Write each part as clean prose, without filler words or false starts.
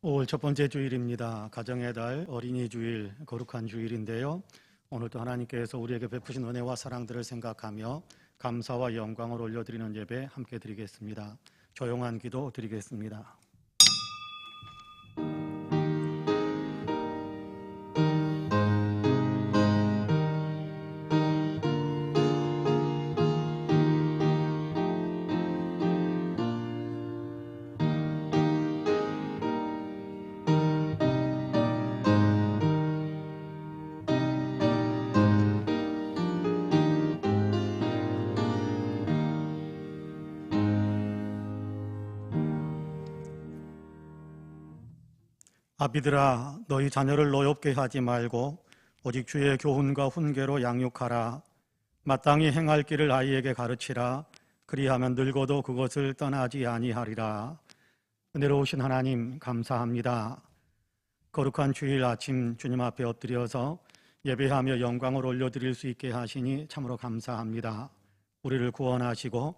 5월 첫 번째 주일입니다. 가정의 달 어린이 주일, 거룩한 주일인데요. 오늘도 하나님께서 우리에게 베푸신 은혜와 사랑들을 생각하며 감사와 영광을 올려드리는 예배 함께 드리겠습니다. 조용한 기도 드리겠습니다. 아비들아, 너희 자녀를 노엽게 하지 말고 오직 주의 교훈과 훈계로 양육하라. 마땅히 행할 길을 아이에게 가르치라. 그리하면 늙어도 그것을 떠나지 아니하리라. 은혜로우신 하나님 감사합니다. 거룩한 주일 아침 주님 앞에 엎드려서 예배하며 영광을 올려드릴 수 있게 하시니 참으로 감사합니다. 우리를 구원하시고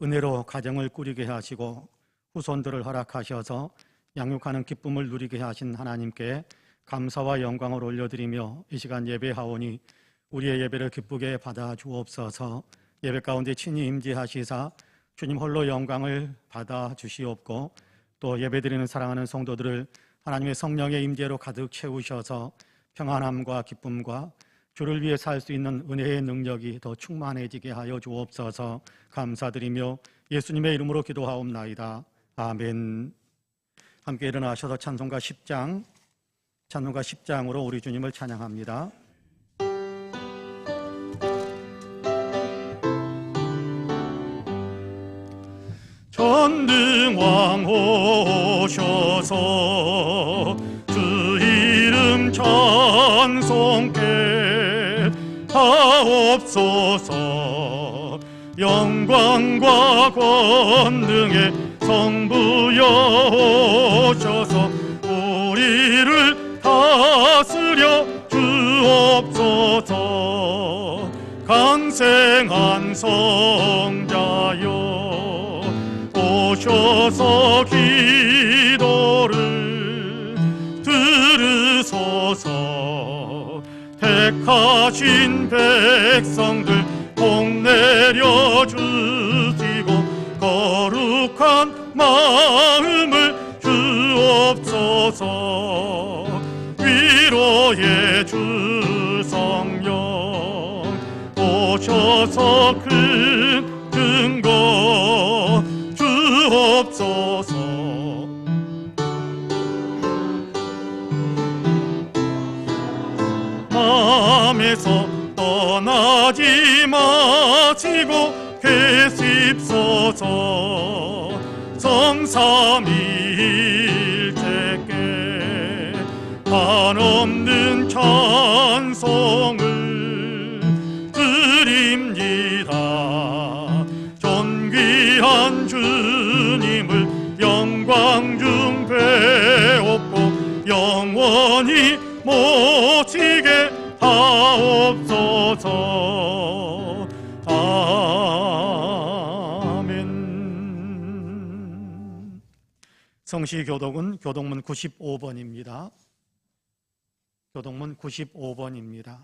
은혜로 가정을 꾸리게 하시고 후손들을 허락하셔서 양육하는 기쁨을 누리게 하신 하나님께 감사와 영광을 올려드리며 이 시간 예배하오니 우리의 예배를 기쁘게 받아 주옵소서. 예배 가운데 친히 임재하시사 주님 홀로 영광을 받아 주시옵고 또 예배드리는 사랑하는 성도들을 하나님의 성령의 임재로 가득 채우셔서 평안함과 기쁨과 주를 위해 살 수 있는 은혜의 능력이 더 충만해지게 하여 주옵소서. 감사드리며 예수님의 이름으로 기도하옵나이다. 아멘. 함께 일어나셔서 찬송가 10장으로 우리 주님을 찬양합니다. 전능왕 오셔서 주 이름 찬송케 하옵소서. 영광과 권능의 성부여 오셔서 우리를 다스려 주옵소서. 강생한 성자여 오셔서 기도를 들으소서. 택하신 백성들 복 내려주시고 거룩한 마음을 주옵소서. 위로의 주 성령 오셔서 큰 증거 주옵소서. 마음에서 떠나지 마시고 계십소서. 성삼위일체께 한없는 찬송을 드립니다. 존귀한 주님을 영광 중 배웠고 영원히 모시게 하옵소서. 아멘. 성시교독은 교독문 95번입니다. 교독문 95번입니다.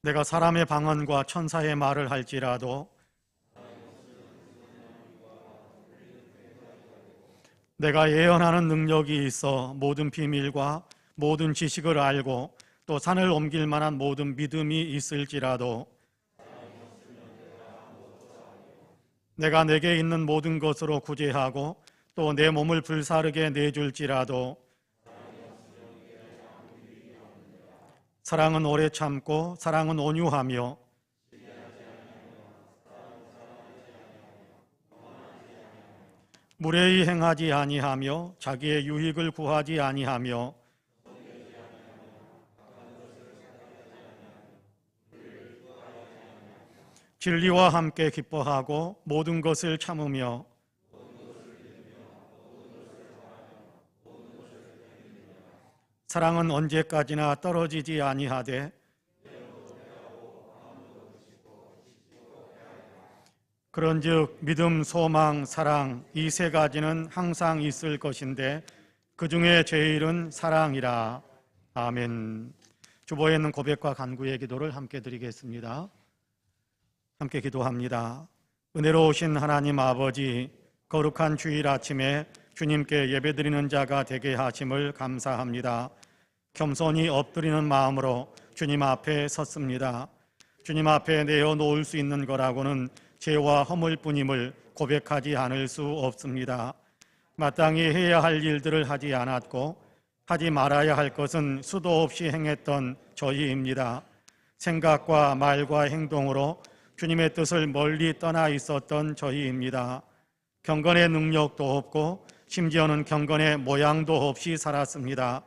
내가 사람의 방언과 천사의 말을 할지라도 내가 예언하는 능력이 있어 모든 비밀과 모든 지식을 알고 또 산을 옮길 만한 모든 믿음이 있을지라도 내가 내게 있는 모든 것으로 구제하고 또 내 몸을 불사르게 내줄지라도 사랑은 오래 참고 사랑은 온유하며 무례히 행하지 아니하며 자기의 유익을 구하지 아니하며 진리와 함께 기뻐하고 모든 것을 참으며 사랑은 언제까지나 떨어지지 아니하되 그런즉 믿음, 소망, 사랑 이 세 가지는 항상 있을 것인데 그 중에 제일은 사랑이라. 아멘. 주보에 있는 고백과 간구의 기도를 함께 드리겠습니다. 함께 기도합니다. 은혜로우신 하나님 아버지, 거룩한 주일 아침에 주님께 예배드리는 자가 되게 하심을 감사합니다. 겸손히 엎드리는 마음으로 주님 앞에 섰습니다. 주님 앞에 내어놓을 수 있는 거라고는 죄와 허물뿐임을 고백하지 않을 수 없습니다. 마땅히 해야 할 일들을 하지 않았고 하지 말아야 할 것은 수도 없이 행했던 저희입니다. 생각과 말과 행동으로 주님의 뜻을 멀리 떠나 있었던 저희입니다. 경건의 능력도 없고 심지어는 경건의 모양도 없이 살았습니다.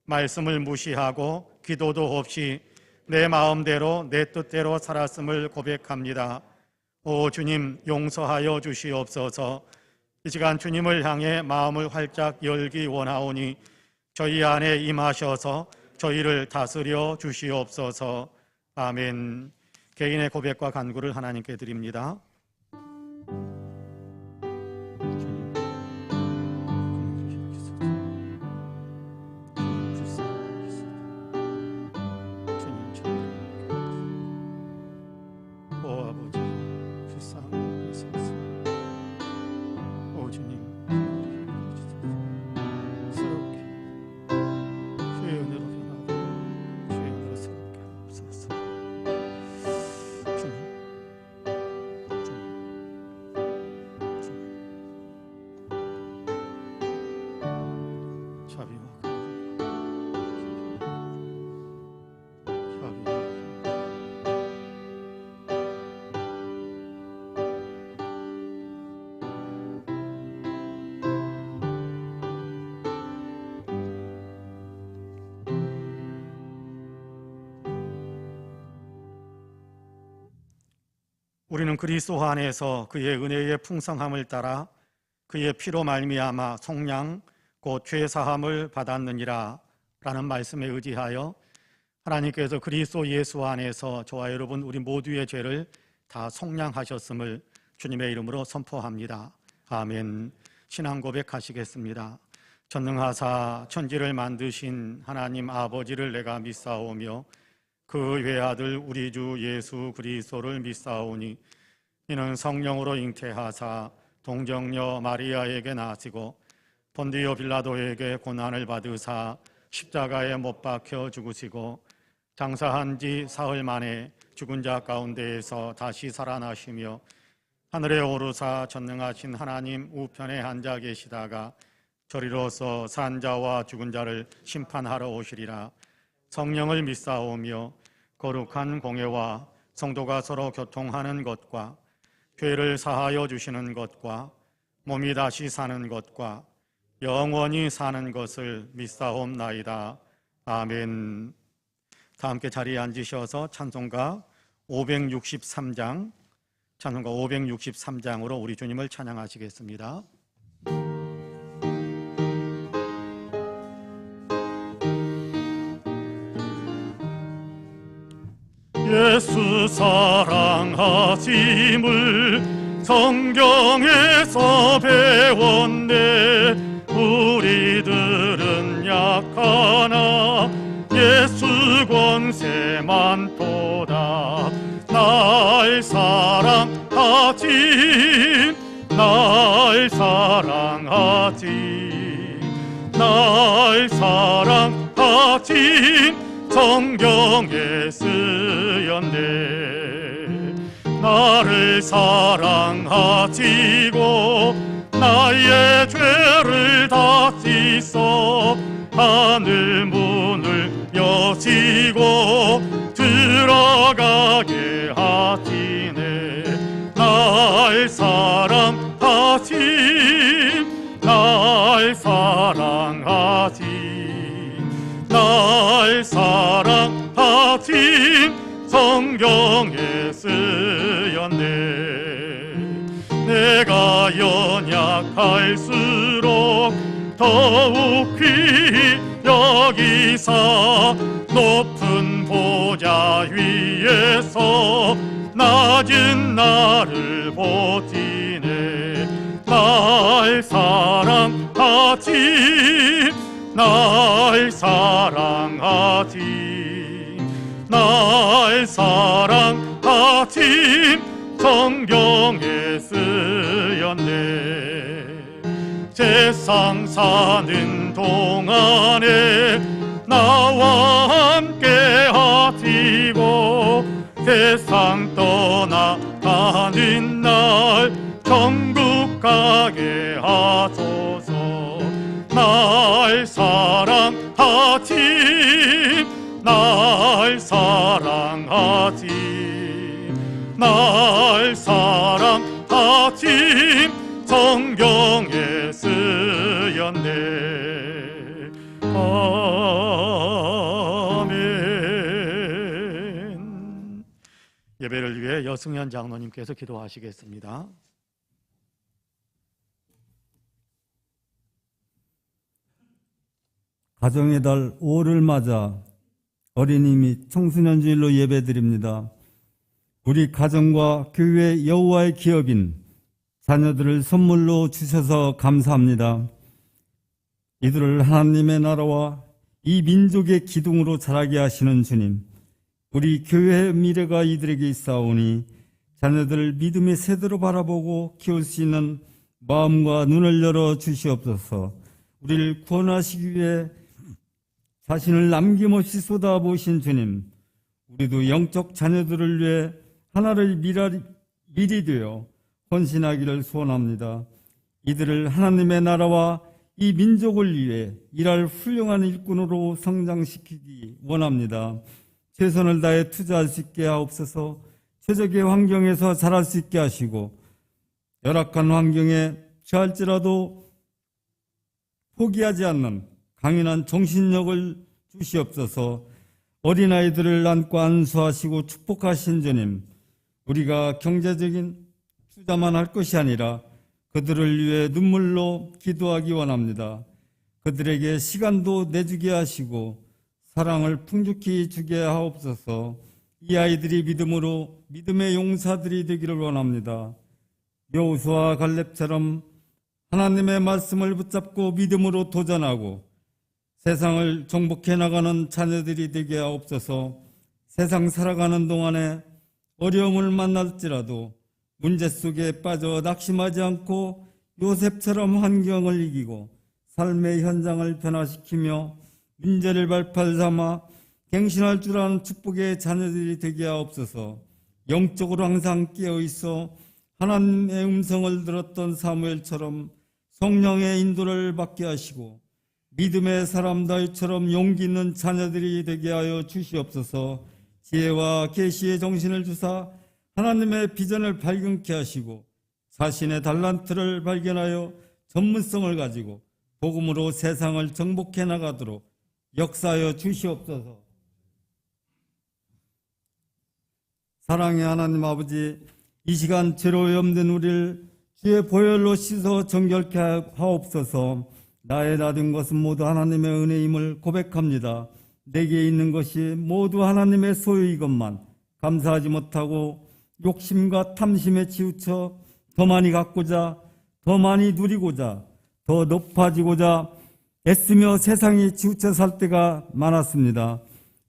말씀을 무시하고 기도도 없이 내 마음대로 내 뜻대로 살았음을 고백합니다. 오 주님, 용서하여 주시옵소서. 이 시간 주님을 향해 마음을 활짝 열기 원하오니 저희 안에 임하셔서 저희를 다스려 주시옵소서. 아멘. 개인의 고백과 간구를 하나님께 드립니다. 우리는 그리스도 안에서 그의 은혜의 풍성함을 따라 그의 피로 말미암아 속량 곧 죄사함을 받았느니라 라는 말씀에 의지하여 하나님께서 그리스도 예수 안에서 저와 여러분 우리 모두의 죄를 다 속량하셨음을 주님의 이름으로 선포합니다. 아멘. 신앙 고백하시겠습니다. 전능하사 천지를 만드신 하나님 아버지를 내가 믿사오며 그 외아들 우리 주 예수 그리스도를 믿사오니 이는 성령으로 잉태하사 동정녀 마리아에게 나시고 본디오 빌라도에게 고난을 받으사 십자가에 못 박혀 죽으시고 장사한 지 사흘 만에 죽은 자 가운데에서 다시 살아나시며 하늘에 오르사 전능하신 하나님 우편에 앉아 계시다가 저리로서 산 자와 죽은 자를 심판하러 오시리라. 성령을 믿사오며 거룩한 공예와 성도가 서로 교통하는 것과 죄를 사하여 주시는 것과 몸이 다시 사는 것과 영원히 사는 것을 믿사옵나이다. 아멘. 다 함께 자리에 앉으셔서 찬송가 563장으로 우리 주님을 찬양하시겠습니다. 예수 사랑하심을 성경에서 배웠네. 우리들은 약하나 예수 권세만 도다. 날 사랑하지 날 사랑하지 성경에 쓰였네. 나를 사랑하시고 나의 죄를 다 씻어 하늘 문을 여시고 들어가게 하시네. 날 사랑하신 성경에 쓰였네. 내가 연약할수록 더욱 귀히 여기사 높은 보좌 위에서 낮은 나를 보지네. 날 사랑하지, 날 사랑하지, 날 사랑하지. 성경에 쓰였네. 세상 사는 동안에 나와 함께 하시고, 세상 떠나가는 날 천국 가게 하소서. 날 사랑하지, 날 사랑하지, 날 사랑하지. 성경에 쓰였네. 아멘. 예배를 위해 여승현 장로님께서 기도하시겠습니다. 가정의 달 5를 맞아 어린이 및 청소년 주일로 예배드립니다. 우리 가정과 교회 여호와의 기업인 자녀들을 선물로 주셔서 감사합니다. 이들을 하나님의 나라와 이 민족의 기둥으로 자라게 하시는 주님, 우리 교회의 미래가 이들에게 있사오니 자녀들을 믿음의 세대로 바라보고 키울 수 있는 마음과 눈을 열어 주시옵소서. 우리를 구원하시기 위해 자신을 남김없이 쏟아부으신 주님, 우리도 영적 자녀들을 위해 하나를 미리 되어 헌신하기를 소원합니다. 이들을 하나님의 나라와 이 민족을 위해 일할 훌륭한 일꾼으로 성장시키기 원합니다. 최선을 다해 투자할 수 있게 하옵소서. 최적의 환경에서 자랄 수 있게 하시고, 열악한 환경에 처할지라도 포기하지 않는 강인한 정신력을 주시옵소서. 어린아이들을 안고 안수하시고 축복하신 주님, 우리가 경제적인 투자만 할 것이 아니라 그들을 위해 눈물로 기도하기 원합니다. 그들에게 시간도 내주게 하시고 사랑을 풍족히 주게 하옵소서. 이 아이들이 믿음으로 믿음의 용사들이 되기를 원합니다. 여호수아와 갈렙처럼 하나님의 말씀을 붙잡고 믿음으로 도전하고 세상을 정복해 나가는 자녀들이 되게 하옵소서. 세상 살아가는 동안에 어려움을 만날지라도 문제 속에 빠져 낙심하지 않고 요셉처럼 환경을 이기고 삶의 현장을 변화시키며 문제를 발판 삼아 갱신할 줄 아는 축복의 자녀들이 되게 하옵소서. 영적으로 항상 깨어있어 하나님의 음성을 들었던 사무엘처럼 성령의 인도를 받게 하시고 믿음의 사람 다윗처럼 용기 있는 자녀들이 되게 하여 주시옵소서. 지혜와 계시의 정신을 주사 하나님의 비전을 발견케 하시고 자신의 달란트를 발견하여 전문성을 가지고 복음으로 세상을 정복해 나가도록 역사하여 주시옵소서. 사랑의 하나님 아버지, 이 시간 죄로 염된 우리를 주의 보혈로 씻어 정결케 하옵소서. 나의 나된 것은 모두 하나님의 은혜임을 고백합니다. 내게 있는 것이 모두 하나님의 소유이것만 감사하지 못하고 욕심과 탐심에 치우쳐 더 많이 갖고자, 더 많이 누리고자, 더 높아지고자 애쓰며 세상에 치우쳐 살 때가 많았습니다.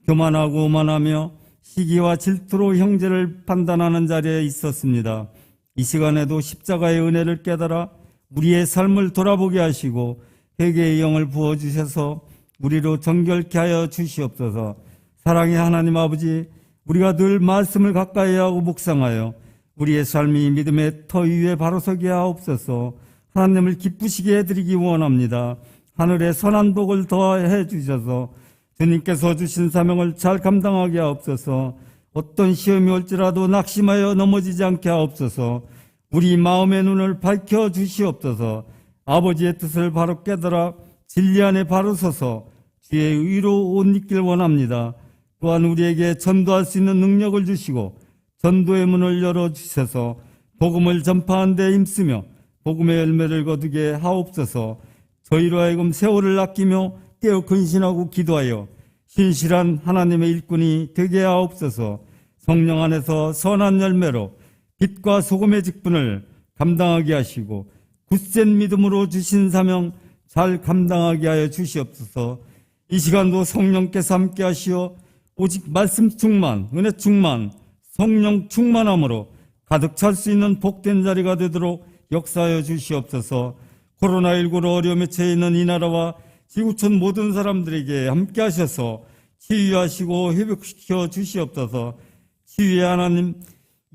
교만하고 오만하며 시기와 질투로 형제를 판단하는 자리에 있었습니다. 이 시간에도 십자가의 은혜를 깨달아 우리의 삶을 돌아보게 하시고 회개의 영을 부어주셔서 우리로 정결케 하여 주시옵소서. 사랑의 하나님 아버지, 우리가 늘 말씀을 가까이 하고 묵상하여 우리의 삶이 믿음의 터 위에 바로 서게 하옵소서. 하나님을 기쁘시게 해드리기 원합니다. 하늘의 선한 복을 더해 주셔서 주님께서 주신 사명을 잘 감당하게 하옵소서. 어떤 시험이 올지라도 낙심하여 넘어지지 않게 하옵소서. 우리 마음의 눈을 밝혀 주시옵소서. 아버지의 뜻을 바로 깨달아 진리 안에 바로 서서 주의 의로 옷 입길 원합니다. 또한 우리에게 전도할 수 있는 능력을 주시고 전도의 문을 열어주셔서 복음을 전파하는 데 힘쓰며 복음의 열매를 거두게 하옵소서. 저희로 하여금 세월을 아끼며 깨어 근신하고 기도하여 신실한 하나님의 일꾼이 되게 하옵소서. 성령 안에서 선한 열매로 빛과 소금의 직분을 감당하게 하시고 굳센 믿음으로 주신 사명 잘 감당하게 하여 주시옵소서. 이 시간도 성령께서 함께 하시어 오직 말씀 충만, 은혜 충만, 성령 충만함으로 가득 찰 수 있는 복된 자리가 되도록 역사하여 주시옵소서. 코로나19로 어려움에 처해 있는 이 나라와 지구촌 모든 사람들에게 함께 하셔서 치유하시고 회복시켜 주시옵소서. 치유의 하나님,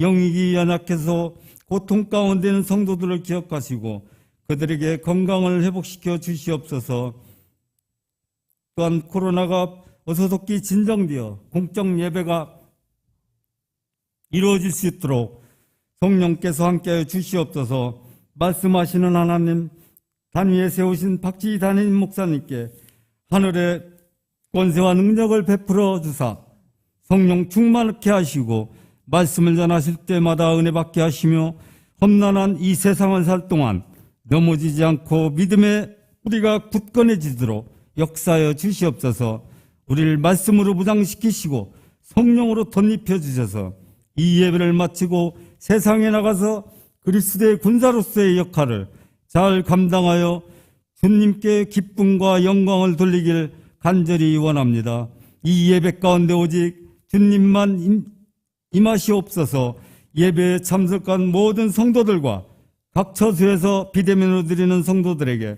영육이 연약해서 고통 가운데 있는 성도들을 기억하시고 그들에게 건강을 회복시켜 주시옵소서. 또한 코로나가 어서속히 진정되어 공적 예배가 이루어질 수 있도록 성령께서 함께하여 주시옵소서. 말씀하시는 하나님, 단위에 세우신 박지희 단임 목사님께 하늘의 권세와 능력을 베풀어 주사 성령 충만케 하시고 말씀을 전하실 때마다 은혜 받게 하시며 험난한 이 세상을 살 동안 넘어지지 않고 믿음의 뿌리가 굳건해지도록 역사하여 주시옵소서. 우리를 말씀으로 무장시키시고 성령으로 덧입혀 주셔서 이 예배를 마치고 세상에 나가서 그리스도의 군사로서의 역할을 잘 감당하여 주님께 기쁨과 영광을 돌리길 간절히 원합니다. 이 예배 가운데 오직 주님만 임하시옵소서. 예배에 참석한 모든 성도들과 각 처소에서 비대면으로 드리는 성도들에게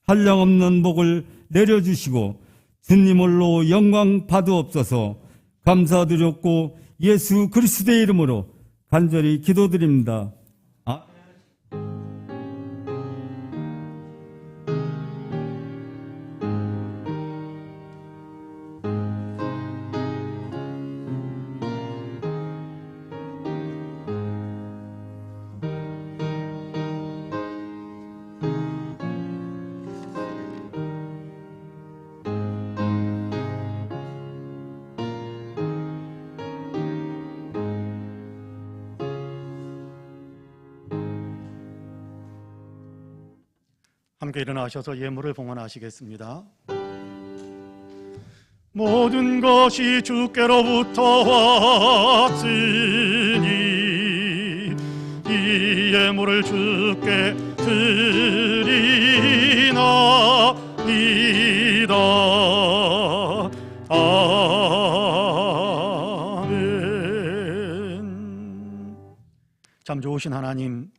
한량없는 복을 내려주시고 주님 홀로 영광 받으옵소서. 감사드렸고 예수 그리스도의 이름으로 간절히 기도드립니다. 함께 일어나셔서 예물을 봉헌하시겠습니다. 모든 것이 주께로부터 왔으니 이 예물을 주께 드리나이다. 아멘. 참 좋으신 하나님,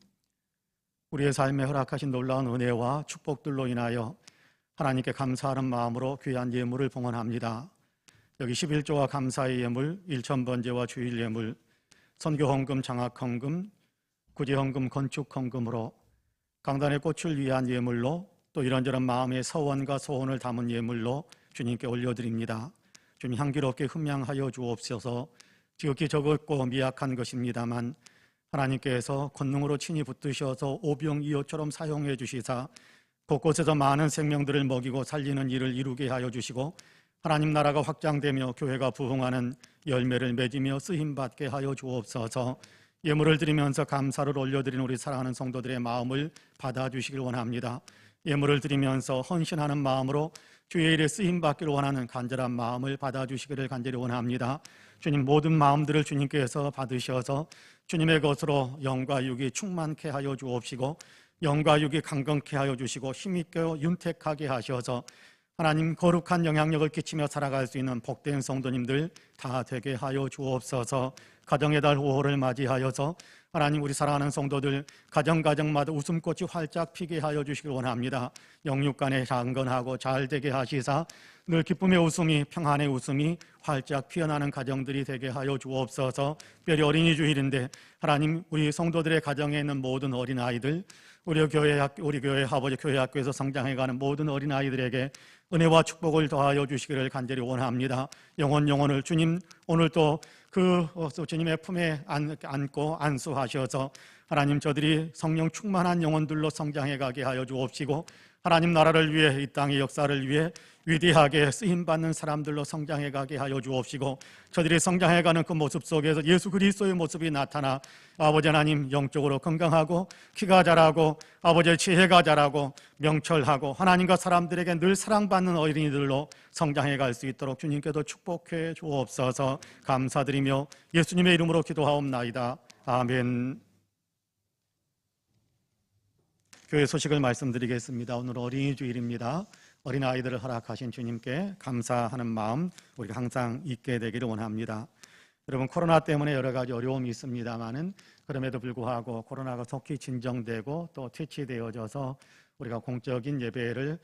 우리의 삶에 허락하신 놀라운 은혜와 축복들로 인하여 하나님께 감사하는 마음으로 귀한 예물을 봉헌합니다. 여기 11조와 감사의 예물, 일천번제와 주일 예물, 선교헌금, 장학헌금, 구제헌금, 건축헌금으로 강단의 꽃을 위한 예물로 또 이런저런 마음의 서원과 소원을 담은 예물로 주님께 올려드립니다. 주님 향기롭게 흠양하여 주옵소서. 지극히 적었고 미약한 것입니다만 하나님께서 권능으로 친히 붙드셔서 오병이어처럼 사용해 주시사 곳곳에서 많은 생명들을 먹이고 살리는 일을 이루게 하여 주시고 하나님 나라가 확장되며 교회가 부흥하는 열매를 맺으며 쓰임받게 하여 주옵소서. 예물을 드리면서 감사를 올려드리는 우리 사랑하는 성도들의 마음을 받아주시길 원합니다. 예물을 드리면서 헌신하는 마음으로 주의 일에 쓰임받기를 원하는 간절한 마음을 받아주시기를 간절히 원합니다. 주님, 모든 마음들을 주님께서 받으셔서 주님의 것으로 영과 육이 충만케 하여 주옵시고 영과 육이 강건케 하여 주시고 힘있게 윤택하게 하셔서 하나님 거룩한 영향력을 끼치며 살아갈 수 있는 복된 성도님들 다 되게 하여 주옵소서. 가정의 달 5호를 맞이하여서 하나님 우리 사랑하는 성도들 가정마다 웃음꽃이 활짝 피게 하여 주시길 원합니다. 영육간에 강건하고 잘 되게 하시사 늘 기쁨의 웃음이 평안의 웃음이 활짝 피어나는 가정들이 되게 하여 주옵소서. 특별히 어린이 주일인데 하나님 우리 성도들의 가정에 있는 모든 어린아이들 우리 교회 아버지 교회 학교에서 성장해가는 모든 어린아이들에게 은혜와 축복을 더하여 주시기를 간절히 원합니다. 영혼을 주님 오늘 또 주님의 품에 안고 안수하셔서 하나님 저들이 성령 충만한 영혼들로 성장해가게 하여 주옵시고 하나님 나라를 위해, 이 땅의 역사를 위해 위대하게 쓰임받는 사람들로 성장해가게 하여 주옵시고, 저들이 성장해가는 그 모습 속에서 예수 그리스도의 모습이 나타나 아버지 하나님 영적으로 건강하고 키가 자라고 아버지의 지혜가 자라고 명철하고 하나님과 사람들에게 늘 사랑받는 어린이들로 성장해갈 수 있도록 주님께도 축복해 주옵소서. 감사드리며 예수님의 이름으로 기도하옵나이다. 아멘. 교회 소식을 말씀드리겠습니다. 오늘 어린이 주일입니다. 어린아이들을 허락하신 주님께 감사하는 마음 우리가 항상 있게 되기를 원합니다. 여러분, 코로나 때문에 여러 가지 어려움이 있습니다만은 그럼에도 불구하고 코로나가 속히 진정되고 또 퇴치되어져서 우리가 공적인 예배를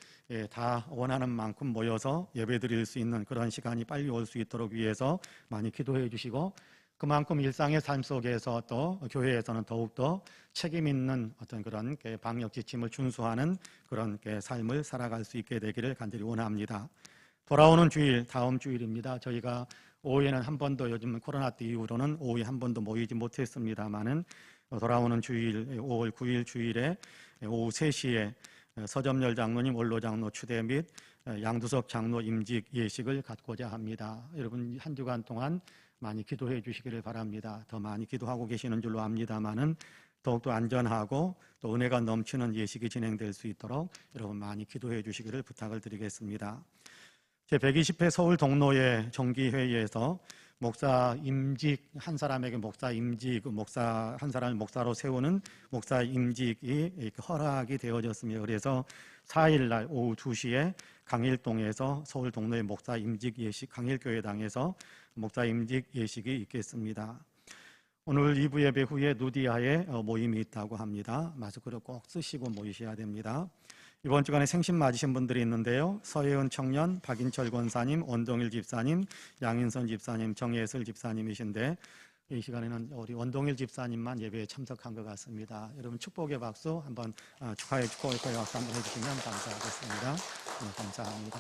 다 원하는 만큼 모여서 예배 드릴 수 있는 그런 시간이 빨리 올 수 있도록 위해서 많이 기도해 주시고, 그만큼 일상의 삶 속에서 또 교회에서는 더욱더 책임 있는 어떤 그런 방역 지침을 준수하는 그런 삶을 살아갈 수 있게 되기를 간절히 원합니다. 돌아오는 주일, 다음 주일입니다. 저희가 오후에는 한 번도, 요즘 코로나 때 이후로는 오후에 한 번도 모이지 못했습니다만은 돌아오는 주일 5월 9일 주일에 오후 3시에 서점열 장로님, 원로 장로 추대 및 양두석 장로 임직 예식을 갖고자 합니다. 여러분, 한 주간 동안 많이 기도해 주시기를 바랍니다. 더 많이 기도하고 계시는 줄로 압니다만은 더욱더 안전하고 또 은혜가 넘치는 예식이 진행될 수 있도록 여러분 많이 기도해 주시기를 부탁을 드리겠습니다. 제120회 서울 동로회 정기회의에서 목사 임직 한 사람에게 목사 임직, 목사 한 사람을 목사로 세우는 목사 임직이 허락이 되어졌습니다. 그래서 4일 날 오후 2시에 강일동에서 서울 동로회 목사 임직 예식, 강일교회당에서 목사 임직 예식이 있겠습니다. 오늘 2부 예배 후에 누디아에 모임이 있다고 합니다. 마스크를 꼭 쓰시고 모이셔야 됩니다. 이번 주간에 생신 맞으신 분들이 있는데요. 서혜은 청년, 박인철 권사님, 원동일 집사님, 양인선 집사님, 정예슬 집사님이신데 이 시간에는 우리 원동일 집사님만 예배에 참석한 것 같습니다. 여러분 축복의 박수 한번 축하의 박수 한번 해주시면 감사하겠습니다. 감사합니다.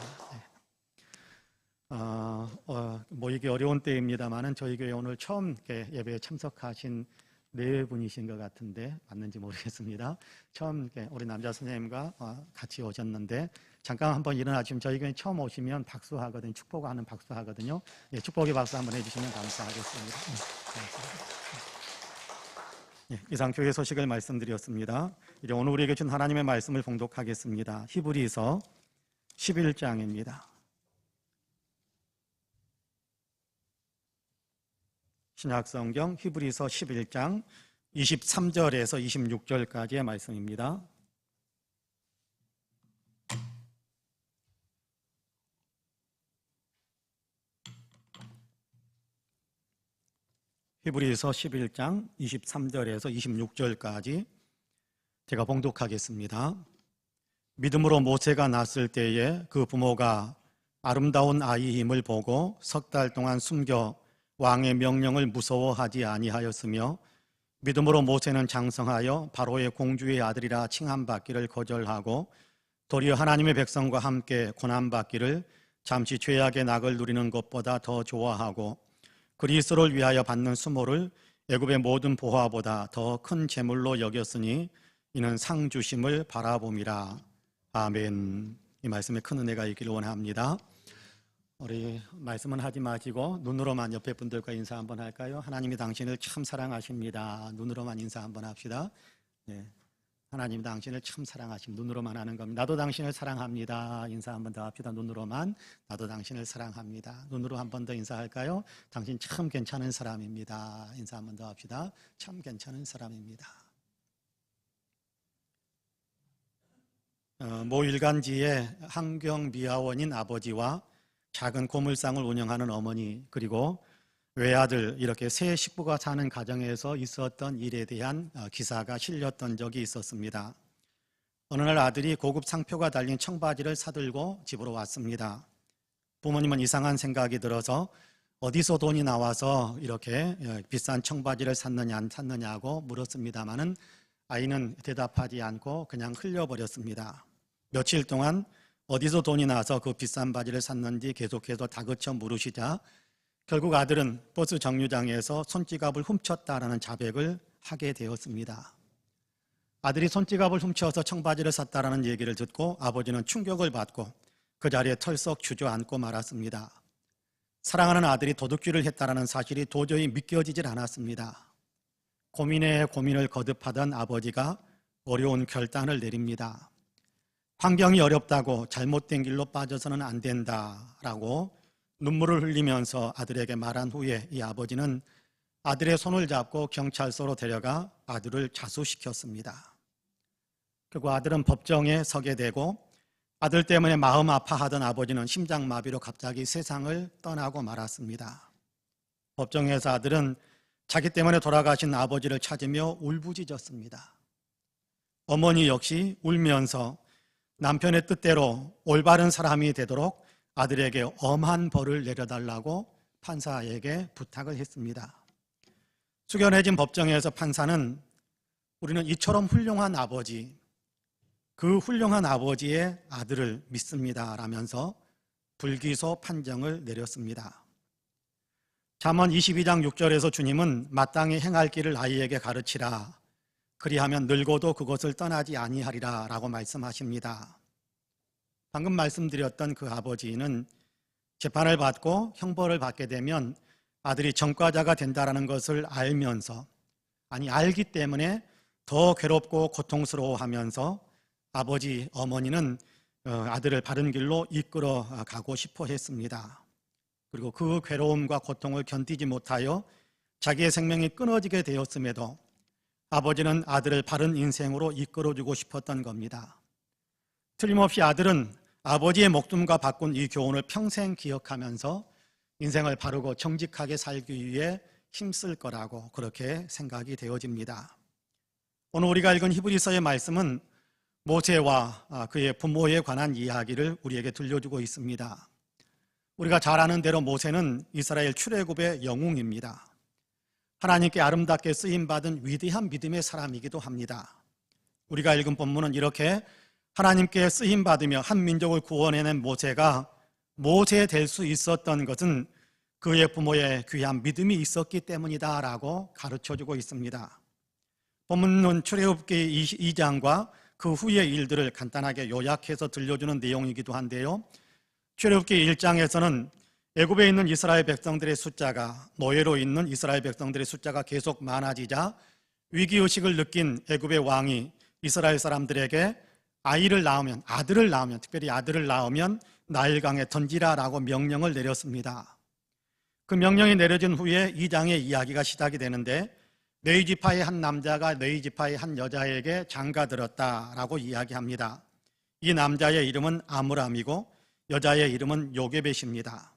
모이기 어려운 때입니다만은 저희 교회 오늘 처음 예배에 참석하신 네 분이신 것 같은데 맞는지 모르겠습니다. 처음 우리 남자 선생님과 같이 오셨는데 잠깐 한번 일어나 주시면, 저희 교회 처음 오시면 박수하거든요. 축복하는 박수하거든요. 예, 축복의 박수 한번 해주시면 감사하겠습니다. 이상 교회 소식을 말씀드렸습니다. 이제 오늘 우리에게 준 하나님의 말씀을 봉독하겠습니다. 히브리서 11장입니다. 신약성경 히브리서 11장 23절에서 26절까지의 말씀입니다. 히브리서 11장 23절에서 26절까지 제가 봉독하겠습니다. 믿음으로 모세가 낳았을 때에 그 부모가 아름다운 아이임을 보고 석 달 동안 숨겨 왕의 명령을 무서워하지 아니하였으며, 믿음으로 모세는 장성하여 바로의 공주의 아들이라 칭함받기를 거절하고 도리어 하나님의 백성과 함께 고난받기를 잠시 죄악의 낙을 누리는 것보다 더 좋아하고 그리스도를 위하여 받는 수모를 애굽의 모든 보화보다 더 큰 재물로 여겼으니 이는 상 주심을 바라봄이라. 아멘. 이 말씀에 큰 은혜가 있기를 원합니다. 우리 말씀은 하지 마시고 눈으로만 옆에 분들과 인사 한번 할까요? 하나님이 당신을 참 사랑하십니다. 눈으로만 인사 한번 합시다. 네. 하나님 당신을 참 사랑하심, 눈으로만 하는 겁니다. 나도 당신을 사랑합니다. 인사 한번 더 합시다. 눈으로만. 나도 당신을 사랑합니다. 눈으로 한 번 더 인사할까요? 당신 참 괜찮은 사람입니다. 인사 한번 더 합시다. 참 괜찮은 사람입니다. 모 일간지에 한경미화원인 아버지와 작은 고물상을 운영하는 어머니, 그리고 외아들, 이렇게 세 식구가 사는 가정에서 있었던 일에 대한 기사가 실렸던 적이 있었습니다. 어느 날 아들이 고급 상표가 달린 청바지를 사들고 집으로 왔습니다. 부모님은 이상한 생각이 들어서 어디서 돈이 나와서 이렇게 비싼 청바지를 샀느냐 안 샀느냐고 물었습니다마는 아이는 대답하지 않고 그냥 흘려버렸습니다. 며칠 동안 어디서 돈이 나서 그 비싼 바지를 샀는지 계속해서 다그쳐 물으시자 결국 아들은 버스 정류장에서 손지갑을 훔쳤다라는 자백을 하게 되었습니다. 아들이 손지갑을 훔쳐서 청바지를 샀다라는 얘기를 듣고 아버지는 충격을 받고 그 자리에 털썩 주저앉고 말았습니다. 사랑하는 아들이 도둑질을 했다라는 사실이 도저히 믿겨지질 않았습니다. 고민에 고민을 거듭하던 아버지가 어려운 결단을 내립니다. 환경이 어렵다고 잘못된 길로 빠져서는 안 된다라고 눈물을 흘리면서 아들에게 말한 후에 이 아버지는 아들의 손을 잡고 경찰서로 데려가 아들을 자수시켰습니다. 그리고 아들은 법정에 서게 되고 아들 때문에 마음 아파하던 아버지는 심장마비로 갑자기 세상을 떠나고 말았습니다. 법정에서 아들은 자기 때문에 돌아가신 아버지를 찾으며 울부짖었습니다. 어머니 역시 울면서 남편의 뜻대로 올바른 사람이 되도록 아들에게 엄한 벌을 내려달라고 판사에게 부탁을 했습니다. 숙연해진 법정에서 판사는 우리는 이처럼 훌륭한 아버지, 그 훌륭한 아버지의 아들을 믿습니다 라면서 불기소 판정을 내렸습니다. 잠언 22장 6절에서 주님은 마땅히 행할 길을 아이에게 가르치라, 그리하면 늙어도 그것을 떠나지 아니하리라 라고 말씀하십니다. 방금 말씀드렸던 그 아버지는 재판을 받고 형벌을 받게 되면 아들이 전과자가 된다는 것을 알면서, 알기 때문에 더 괴롭고 고통스러워하면서 아버지, 어머니는 아들을 바른 길로 이끌어 가고 싶어 했습니다. 그리고 그 괴로움과 고통을 견디지 못하여 자기의 생명이 끊어지게 되었음에도 아버지는 아들을 바른 인생으로 이끌어주고 싶었던 겁니다. 틀림없이 아들은 아버지의 목숨과 바꾼 이 교훈을 평생 기억하면서 인생을 바르고 정직하게 살기 위해 힘쓸 거라고 그렇게 생각이 되어집니다. 오늘 우리가 읽은 히브리서의 말씀은 모세와 그의 부모에 관한 이야기를 우리에게 들려주고 있습니다. 우리가 잘 아는 대로 모세는 이스라엘 출애굽의 영웅입니다. 하나님께 아름답게 쓰임받은 위대한 믿음의 사람이기도 합니다. 우리가 읽은 본문은 이렇게 하나님께 쓰임받으며 한 민족을 구원해낸 모세가 모세 될 수 있었던 것은 그의 부모의 귀한 믿음이 있었기 때문이다 라고 가르쳐주고 있습니다. 본문은 출애굽기 2장과 그 후의 일들을 간단하게 요약해서 들려주는 내용이기도 한데요. 출애굽기 1장에서는 애굽에 있는 이스라엘 백성들의 숫자가, 노예로 있는 이스라엘 백성들의 숫자가 계속 많아지자 위기의식을 느낀 애굽의 왕이 이스라엘 사람들에게 아들을 낳으면 특별히 아들을 낳으면 나일강에 던지라라고 명령을 내렸습니다. 그 명령이 내려진 후에 2장의 이야기가 시작이 되는데 레위 지파의 한 남자가 레위 지파의 한 여자에게 장가들었다라고 이야기합니다. 이 남자의 이름은 아므람이고 여자의 이름은 요게벳입니다.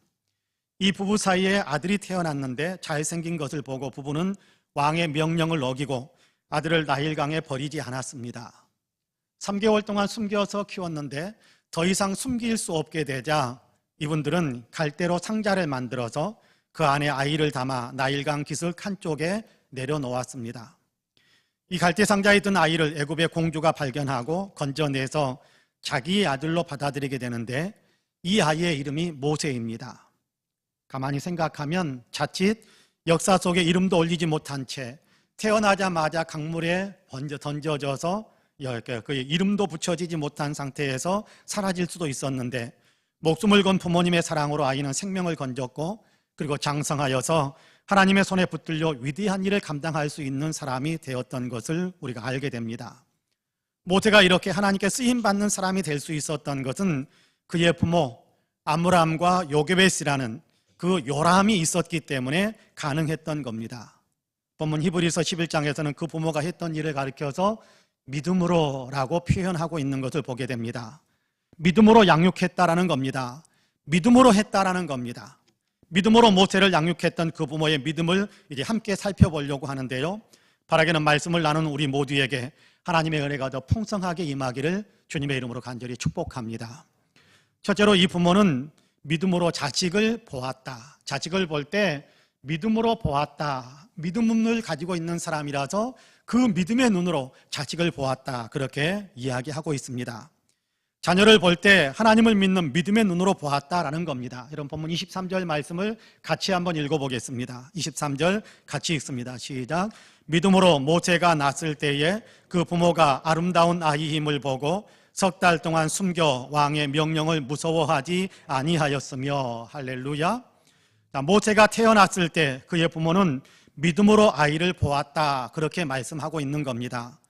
이 부부 사이에 아들이 태어났는데 잘생긴 것을 보고 부부는 왕의 명령을 어기고 아들을 나일강에 버리지 않았습니다. 3개월 동안 숨겨서 키웠는데 더 이상 숨길 수 없게 되자 이분들은 갈대로 상자를 만들어서 그 안에 아이를 담아 나일강 기슭 한쪽에 내려놓았습니다. 이 갈대 상자에 든 아이를 애굽의 공주가 발견하고 건져내서 자기의 아들로 받아들이게 되는데 이 아이의 이름이 모세입니다. 가만히 생각하면 자칫 역사 속에 이름도 올리지 못한 채 태어나자마자 강물에 던져져서 그 이름도 붙여지지 못한 상태에서 사라질 수도 있었는데 목숨을 건 부모님의 사랑으로 아이는 생명을 건졌고 그리고 장성하여서 하나님의 손에 붙들려 위대한 일을 감당할 수 있는 사람이 되었던 것을 우리가 알게 됩니다. 모세가 이렇게 하나님께 쓰임받는 사람이 될 수 있었던 것은 그의 부모 아므람과 요게벳이라는 그 요람이 있었기 때문에 가능했던 겁니다. 본문 히브리서 11장에서는 그 부모가 했던 일을 가리켜서 믿음으로라고 표현하고 있는 것을 보게 됩니다. 믿음으로 양육했다라는 겁니다. 믿음으로 했다라는 겁니다. 믿음으로 모세를 양육했던 그 부모의 믿음을 이제 함께 살펴보려고 하는데요. 바라기는 말씀을 나눈 우리 모두에게 하나님의 은혜가 더 풍성하게 임하기를 주님의 이름으로 간절히 축복합니다. 첫째로 이 부모는 믿음으로 자식을 보았다. 자식을 볼 때 믿음으로 보았다. 믿음을 가지고 있는 사람이라서 그 믿음의 눈으로 자식을 보았다. 그렇게 이야기하고 있습니다. 자녀를 볼 때 하나님을 믿는 믿음의 눈으로 보았다라는 겁니다. 이런 본문 23절 말씀을 같이 한번 읽어보겠습니다. 23절 같이 읽습니다. 시작. 믿음으로 모세가 낳았을 때에 그 부모가 아름다운 아이임을 보고 석 달 동안 숨겨 왕의 명령을 무서워하지 아니하였으며. 할렐루야. 모세가 태어났을 때 그의 부모는 믿음으로 아이를 보았다, 그렇게 말씀하고 있는 겁니다.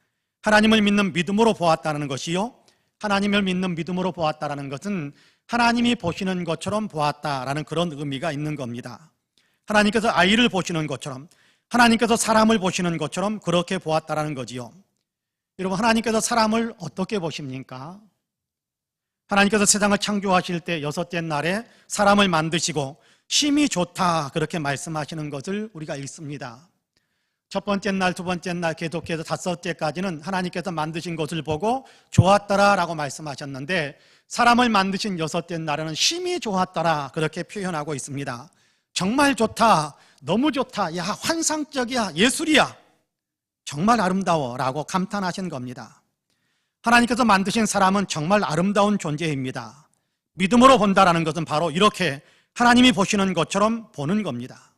하나님을 믿는 믿음으로 보았다는 것이요, 하나님을 믿는 믿음으로 보았다는 것은 하나님이 보시는 것처럼 보았다라는 그런 의미가 있는 겁니다. 하나님께서 아이를 보시는 것처럼, 하나님께서 사람을 보시는 것처럼 그렇게 보았다라는 거지요. 여러분, 하나님께서 사람을 어떻게 보십니까? 하나님께서 세상을 창조하실 때 여섯째 날에 사람을 만드시고 심히 좋다, 그렇게 말씀하시는 것을 우리가 읽습니다. 첫 번째 날, 두 번째 날 계속해서 다섯째까지는 하나님께서 만드신 것을 보고 좋았더라 라고 말씀하셨는데, 사람을 만드신 여섯째 날에는 심히 좋았더라, 그렇게 표현하고 있습니다. 정말 좋다, 너무 좋다, 야 환상적이야, 예술이야, 정말 아름다워 라고 감탄하신 겁니다. 하나님께서 만드신 사람은 정말 아름다운 존재입니다. 믿음으로 본다라는 것은 바로 이렇게 하나님이 보시는 것처럼 보는 겁니다.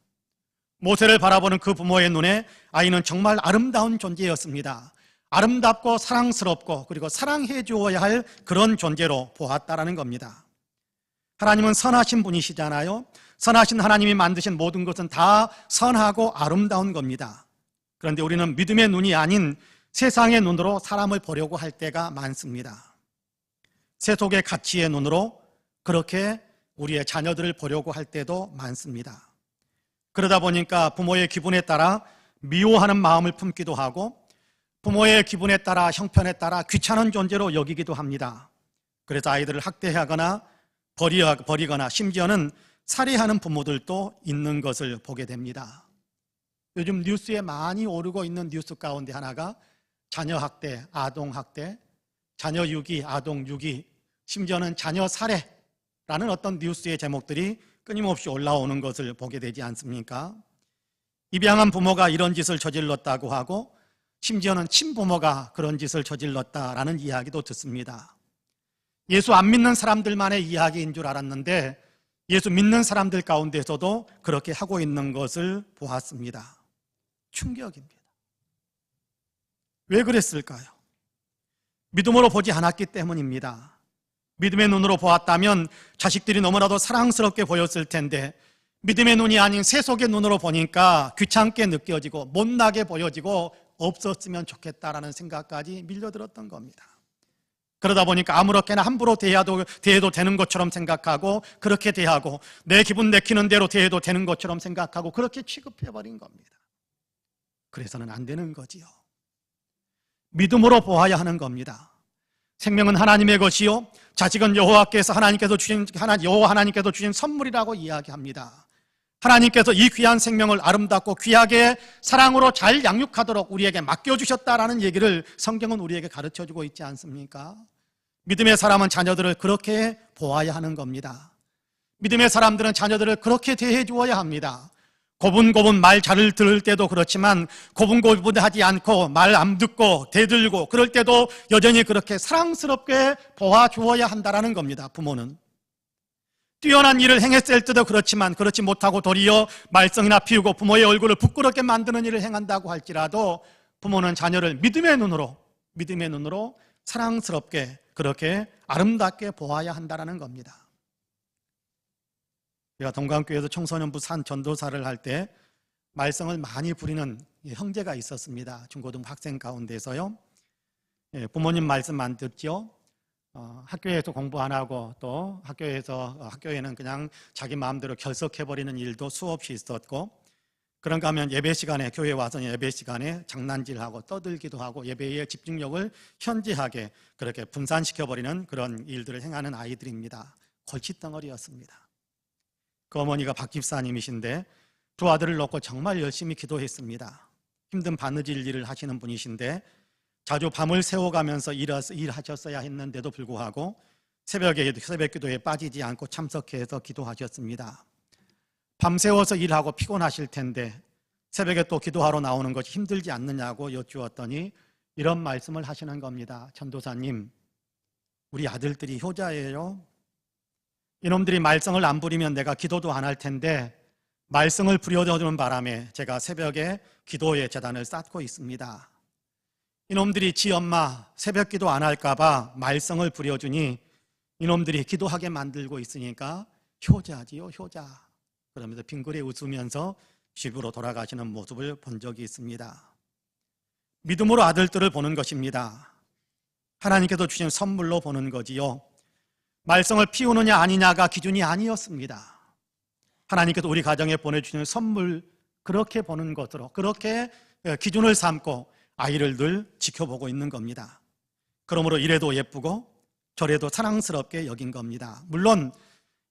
모세를 바라보는 그 부모의 눈에 아이는 정말 아름다운 존재였습니다. 아름답고 사랑스럽고 그리고 사랑해 주어야 할 그런 존재로 보았다라는 겁니다. 하나님은 선하신 분이시잖아요. 선하신 하나님이 만드신 모든 것은 다 선하고 아름다운 겁니다. 그런데 우리는 믿음의 눈이 아닌 세상의 눈으로 사람을 보려고 할 때가 많습니다. 세속의 가치의 눈으로 그렇게 우리의 자녀들을 보려고 할 때도 많습니다. 그러다 보니까 부모의 기분에 따라 미워하는 마음을 품기도 하고, 부모의 기분에 따라, 형편에 따라 귀찮은 존재로 여기기도 합니다. 그래서 아이들을 학대하거나 버리거나 심지어는 살해하는 부모들도 있는 것을 보게 됩니다. 요즘 뉴스에 많이 오르고 있는 뉴스 가운데 하나가 자녀 학대, 아동 학대, 자녀 유기, 아동 유기, 심지어는 자녀 살해라는 어떤 뉴스의 제목들이 끊임없이 올라오는 것을 보게 되지 않습니까? 입양한 부모가 이런 짓을 저질렀다고 하고, 심지어는 친부모가 그런 짓을 저질렀다라는 이야기도 듣습니다. 예수 안 믿는 사람들만의 이야기인 줄 알았는데 예수 믿는 사람들 가운데서도 그렇게 하고 있는 것을 보았습니다. 충격입니다. 왜 그랬을까요? 믿음으로 보지 않았기 때문입니다. 믿음의 눈으로 보았다면 자식들이 너무나도 사랑스럽게 보였을 텐데, 믿음의 눈이 아닌 세속의 눈으로 보니까 귀찮게 느껴지고 못나게 보여지고 없었으면 좋겠다라는 생각까지 밀려들었던 겁니다. 그러다 보니까 아무렇게나 함부로 대해도 되는 것처럼 생각하고, 그렇게 대하고 내 기분 내키는 대로 대해도 되는 것처럼 생각하고 그렇게 취급해버린 겁니다. 그래서는 안 되는 거지요. 믿음으로 보아야 하는 겁니다. 생명은 하나님의 것이요 자식은 여호와 하나님께서 주신 선물이라고 이야기합니다. 하나님께서 이 귀한 생명을 아름답고 귀하게 사랑으로 잘 양육하도록 우리에게 맡겨주셨다라는 얘기를 성경은 우리에게 가르쳐주고 있지 않습니까? 믿음의 사람은 자녀들을 그렇게 보아야 하는 겁니다. 믿음의 사람들은 자녀들을 그렇게 대해 주어야 합니다. 고분고분 말 잘 들을 때도 그렇지만 고분고분하지 않고 말 안 듣고 대들고 그럴 때도 여전히 그렇게 사랑스럽게 보아주어야 한다는 겁니다. 부모는 뛰어난 일을 행했을 때도 그렇지만 그렇지 못하고 도리어 말썽이나 피우고 부모의 얼굴을 부끄럽게 만드는 일을 행한다고 할지라도 부모는 자녀를 믿음의 눈으로 사랑스럽게 그렇게 아름답게 보아야 한다는 겁니다. 제가 동강교회에서 청소년부 산 전도사를 할 때 말썽을 많이 부리는 형제가 있었습니다. 중고등부 학생 가운데서요. 부모님 말씀 안 듣죠. 학교에서 공부 안 하고 또 학교에는 그냥 자기 마음대로 결석해버리는 일도 수없이 있었고, 그런가 하면 예배 시간에, 교회 와서 예배 시간에 장난질하고 떠들기도 하고 예배의 집중력을 현저하게 그렇게 분산시켜버리는 그런 일들을 행하는 아이들입니다. 골칫덩어리였습니다. 그 어머니가 박 집사님이신데 두 아들을 놓고 정말 열심히 기도했습니다. 힘든 바느질 일을 하시는 분이신데 자주 밤을 새워가면서 일하셨어야 했는데도 불구하고 새벽 기도에 빠지지 않고 참석해서 기도하셨습니다. 밤새워서 일하고 피곤하실 텐데 새벽에 또 기도하러 나오는 것이 힘들지 않느냐고 여쭈었더니 이런 말씀을 하시는 겁니다. 전도사님, 우리 아들들이 효자예요. 이놈들이 말썽을 안 부리면 내가 기도도 안 할 텐데 말썽을 부려주는 바람에 제가 새벽에 기도의 제단을 쌓고 있습니다. 이놈들이 지 엄마 새벽 기도 안 할까 봐 말썽을 부려주니 이놈들이 기도하게 만들고 있으니까 효자지요, 효자. 그러면서 빙그레 웃으면서 집으로 돌아가시는 모습을 본 적이 있습니다. 믿음으로 아들들을 보는 것입니다. 하나님께서 주신 선물로 보는 거지요. 말썽을 피우느냐 아니냐가 기준이 아니었습니다. 하나님께서 우리 가정에 보내주시는 선물, 그렇게 보는 것으로, 그렇게 기준을 삼고 아이를 늘 지켜보고 있는 겁니다. 그러므로 이래도 예쁘고 저래도 사랑스럽게 여긴 겁니다. 물론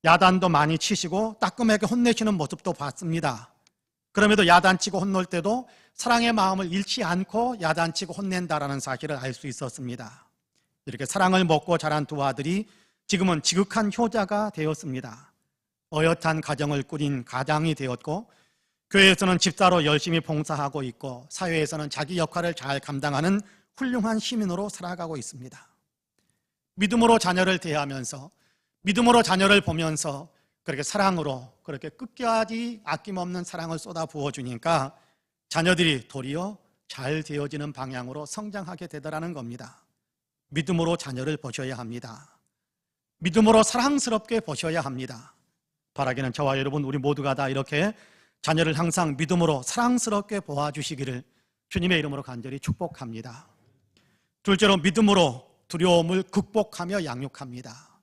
야단도 많이 치시고 따끔하게 혼내시는 모습도 봤습니다. 그럼에도 야단치고 혼낼 때도 사랑의 마음을 잃지 않고 야단치고 혼낸다라는 사실을 알 수 있었습니다. 이렇게 사랑을 먹고 자란 두 아들이 지금은 지극한 효자가 되었습니다. 어엿한 가정을 꾸린 가장이 되었고, 교회에서는 집사로 열심히 봉사하고 있고, 사회에서는 자기 역할을 잘 감당하는 훌륭한 시민으로 살아가고 있습니다. 믿음으로 자녀를 대하면서, 믿음으로 자녀를 보면서 그렇게 사랑으로, 그렇게 끝까지 아낌없는 사랑을 쏟아 부어주니까 자녀들이 도리어 잘 되어지는 방향으로 성장하게 되더라는 겁니다. 믿음으로 자녀를 보셔야 합니다. 믿음으로 사랑스럽게 보셔야 합니다. 바라기는 저와 여러분 우리 모두가 다 이렇게 자녀를 항상 믿음으로 사랑스럽게 보아주시기를 주님의 이름으로 간절히 축복합니다. 둘째로 믿음으로 두려움을 극복하며 양육합니다.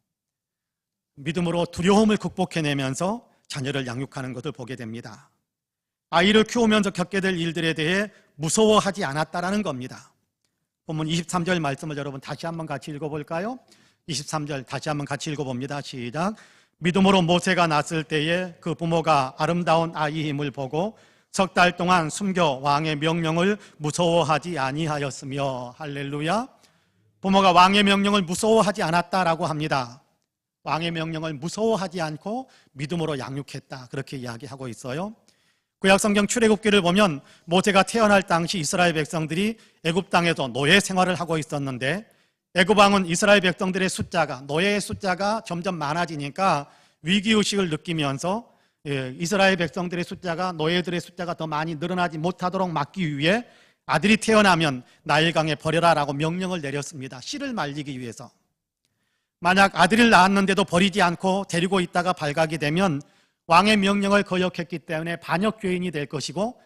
믿음으로 두려움을 극복해내면서 자녀를 양육하는 것을 보게 됩니다. 아이를 키우면서 겪게 될 일들에 대해 무서워하지 않았다라는 겁니다. 본문 23절 말씀을 여러분 다시 한번 같이 읽어볼까요? 23절 다시 한번 같이 읽어봅니다. 시작. 믿음으로 모세가 낳았을 때에 그 부모가 아름다운 아이 힘을 보고 석 달 동안 숨겨 왕의 명령을 무서워하지 아니하였으며. 할렐루야. 부모가 왕의 명령을 무서워하지 않았다라고 합니다. 왕의 명령을 무서워하지 않고 믿음으로 양육했다, 그렇게 이야기하고 있어요. 구약성경 출애굽기를 보면 모세가 태어날 당시 이스라엘 백성들이 애굽 땅에서 노예 생활을 하고 있었는데, 애굽 왕은 이스라엘 백성들의 숫자가, 노예의 숫자가 점점 많아지니까 위기의식을 느끼면서 이스라엘 백성들의 숫자가, 노예들의 숫자가 더 많이 늘어나지 못하도록 막기 위해 아들이 태어나면 나일강에 버려라라고 명령을 내렸습니다. 씨를 말리기 위해서. 만약 아들을 낳았는데도 버리지 않고 데리고 있다가 발각이 되면 왕의 명령을 거역했기 때문에 반역죄인이 될 것이고,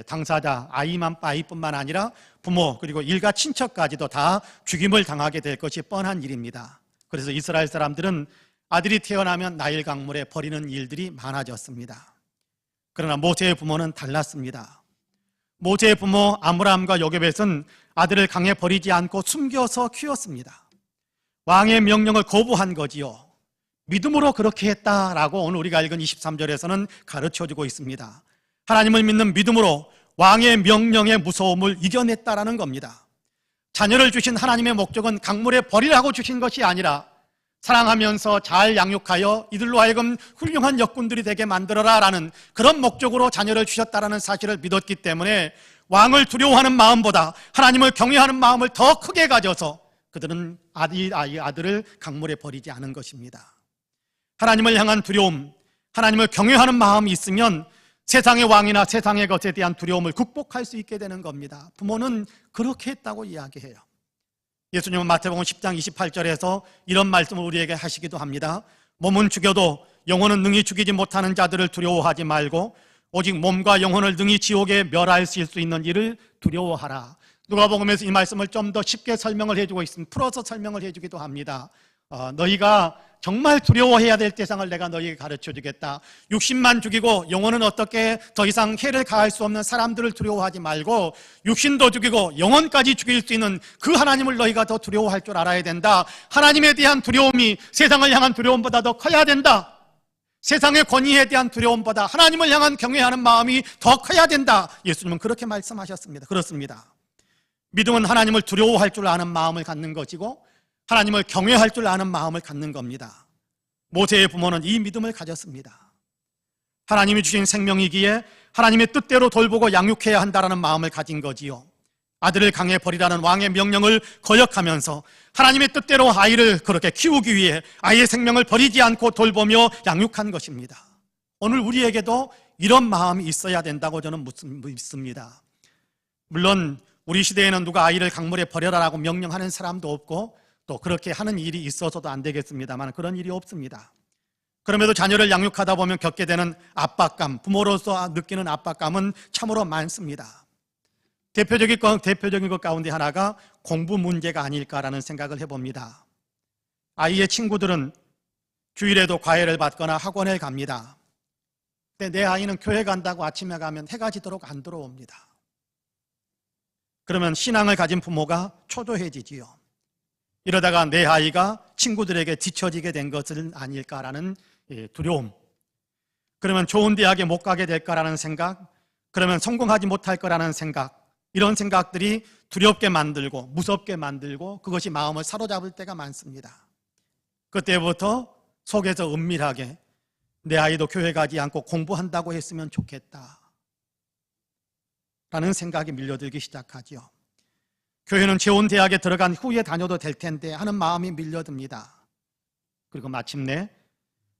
당사자 아이뿐만 아니라 부모 그리고 일가 친척까지도 다 죽임을 당하게 될 것이 뻔한 일입니다. 그래서 이스라엘 사람들은 아들이 태어나면 나일 강물에 버리는 일들이 많아졌습니다. 그러나 모세의 부모는 달랐습니다. 모세의 부모 아므람과 요국벳은 아들을 강에 버리지 않고 숨겨서 키웠습니다. 왕의 명령을 거부한 거지요. 믿음으로 그렇게 했다라고 오늘 우리가 읽은 23절에서는 가르쳐주고 있습니다. 하나님을 믿는 믿음으로 왕의 명령의 무서움을 이겨냈다라는 겁니다. 자녀를 주신 하나님의 목적은 강물에 버리라고 주신 것이 아니라 사랑하면서 잘 양육하여 이들로 하여금 훌륭한 역군들이 되게 만들어라라는 그런 목적으로 자녀를 주셨다라는 사실을 믿었기 때문에 왕을 두려워하는 마음보다 하나님을 경외하는 마음을 더 크게 가져서 그들은 아들을 강물에 버리지 않은 것입니다. 하나님을 향한 두려움, 하나님을 경외하는 마음이 있으면 세상의 왕이나 세상의 것에 대한 두려움을 극복할 수 있게 되는 겁니다. 부모는 그렇게 했다고 이야기해요. 예수님은 마태복음 10장 28절에서 이런 말씀을 우리에게 하시기도 합니다. 몸은 죽여도 영혼은 능히 죽이지 못하는 자들을 두려워하지 말고 오직 몸과 영혼을 능히 지옥에 멸하실 수 있는 일을 두려워하라. 누가복음에서 이 말씀을 좀 더 쉽게 설명을 해주고 있습니다. 풀어서 설명을 해주기도 합니다. 너희가 정말 두려워해야 될 대상을 내가 너희에게 가르쳐주겠다. 육신만 죽이고 영혼은 어떻게 더 이상 해를 가할 수 없는 사람들을 두려워하지 말고 육신도 죽이고 영혼까지 죽일 수 있는 그 하나님을 너희가 더 두려워할 줄 알아야 된다. 하나님에 대한 두려움이 세상을 향한 두려움보다 더 커야 된다. 세상의 권위에 대한 두려움보다 하나님을 향한 경외하는 마음이 더 커야 된다. 예수님은 그렇게 말씀하셨습니다. 그렇습니다. 믿음은 하나님을 두려워할 줄 아는 마음을 갖는 것이고 하나님을 경외할 줄 아는 마음을 갖는 겁니다. 모세의 부모는 이 믿음을 가졌습니다. 하나님이 주신 생명이기에 하나님의 뜻대로 돌보고 양육해야 한다는 마음을 가진 거지요. 아들을 강에 버리라는 왕의 명령을 거역하면서 하나님의 뜻대로 아이를 그렇게 키우기 위해 아이의 생명을 버리지 않고 돌보며 양육한 것입니다. 오늘 우리에게도 이런 마음이 있어야 된다고 저는 믿습니다. 물론 우리 시대에는 누가 아이를 강물에 버려라라고 명령하는 사람도 없고 또 그렇게 하는 일이 있어서도 안 되겠습니다만 그런 일이 없습니다. 그럼에도 자녀를 양육하다 보면 겪게 되는 압박감, 부모로서 느끼는 압박감은 참으로 많습니다. 대표적인 것 가운데 하나가 공부 문제가 아닐까라는 생각을 해봅니다. 아이의 친구들은 주일에도 과외를 받거나 학원에 갑니다. 근데 내 아이는 교회 간다고 아침에 가면 해가 지도록 안 들어옵니다. 그러면 신앙을 가진 부모가 초조해지지요. 이러다가 내 아이가 친구들에게 뒤처지게 된 것은 아닐까라는 두려움. 그러면 좋은 대학에 못 가게 될까라는 생각, 그러면 성공하지 못할 거라는 생각, 이런 생각들이 두렵게 만들고 무섭게 만들고 그것이 마음을 사로잡을 때가 많습니다. 그때부터 속에서 은밀하게 내 아이도 교회 가지 않고 공부한다고 했으면 좋겠다 라는 생각이 밀려들기 시작하죠. 교회는 좋은 대학에 들어간 후에 다녀도 될 텐데 하는 마음이 밀려듭니다. 그리고 마침내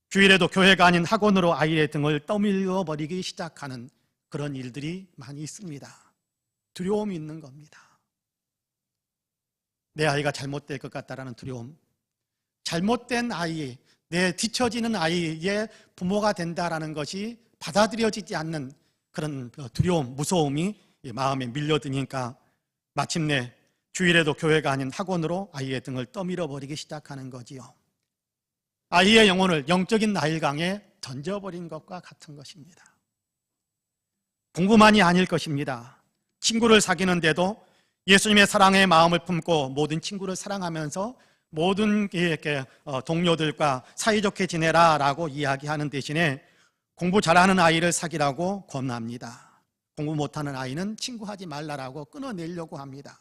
주일에도 교회가 아닌 학원으로 아이의 등을 떠밀려 버리기 시작하는 그런 일들이 많이 있습니다. 두려움이 있는 겁니다. 내 아이가 잘못될 것 같다라는 두려움, 잘못된 아이, 내 뒤처지는 아이의 부모가 된다라는 것이 받아들여지지 않는 그런 두려움, 무서움이 마음에 밀려드니까 마침내 주일에도 교회가 아닌 학원으로 아이의 등을 떠밀어 버리기 시작하는 거지요. 아이의 영혼을 영적인 나일강에 던져버린 것과 같은 것입니다. 공부만이 아닐 것입니다. 친구를 사귀는데도 예수님의 사랑의 마음을 품고 모든 친구를 사랑하면서 모든 동료들과 사이좋게 지내라라고 이야기하는 대신에 공부 잘하는 아이를 사귀라고 권합니다. 공부 못하는 아이는 친구하지 말라라고 끊어내려고 합니다.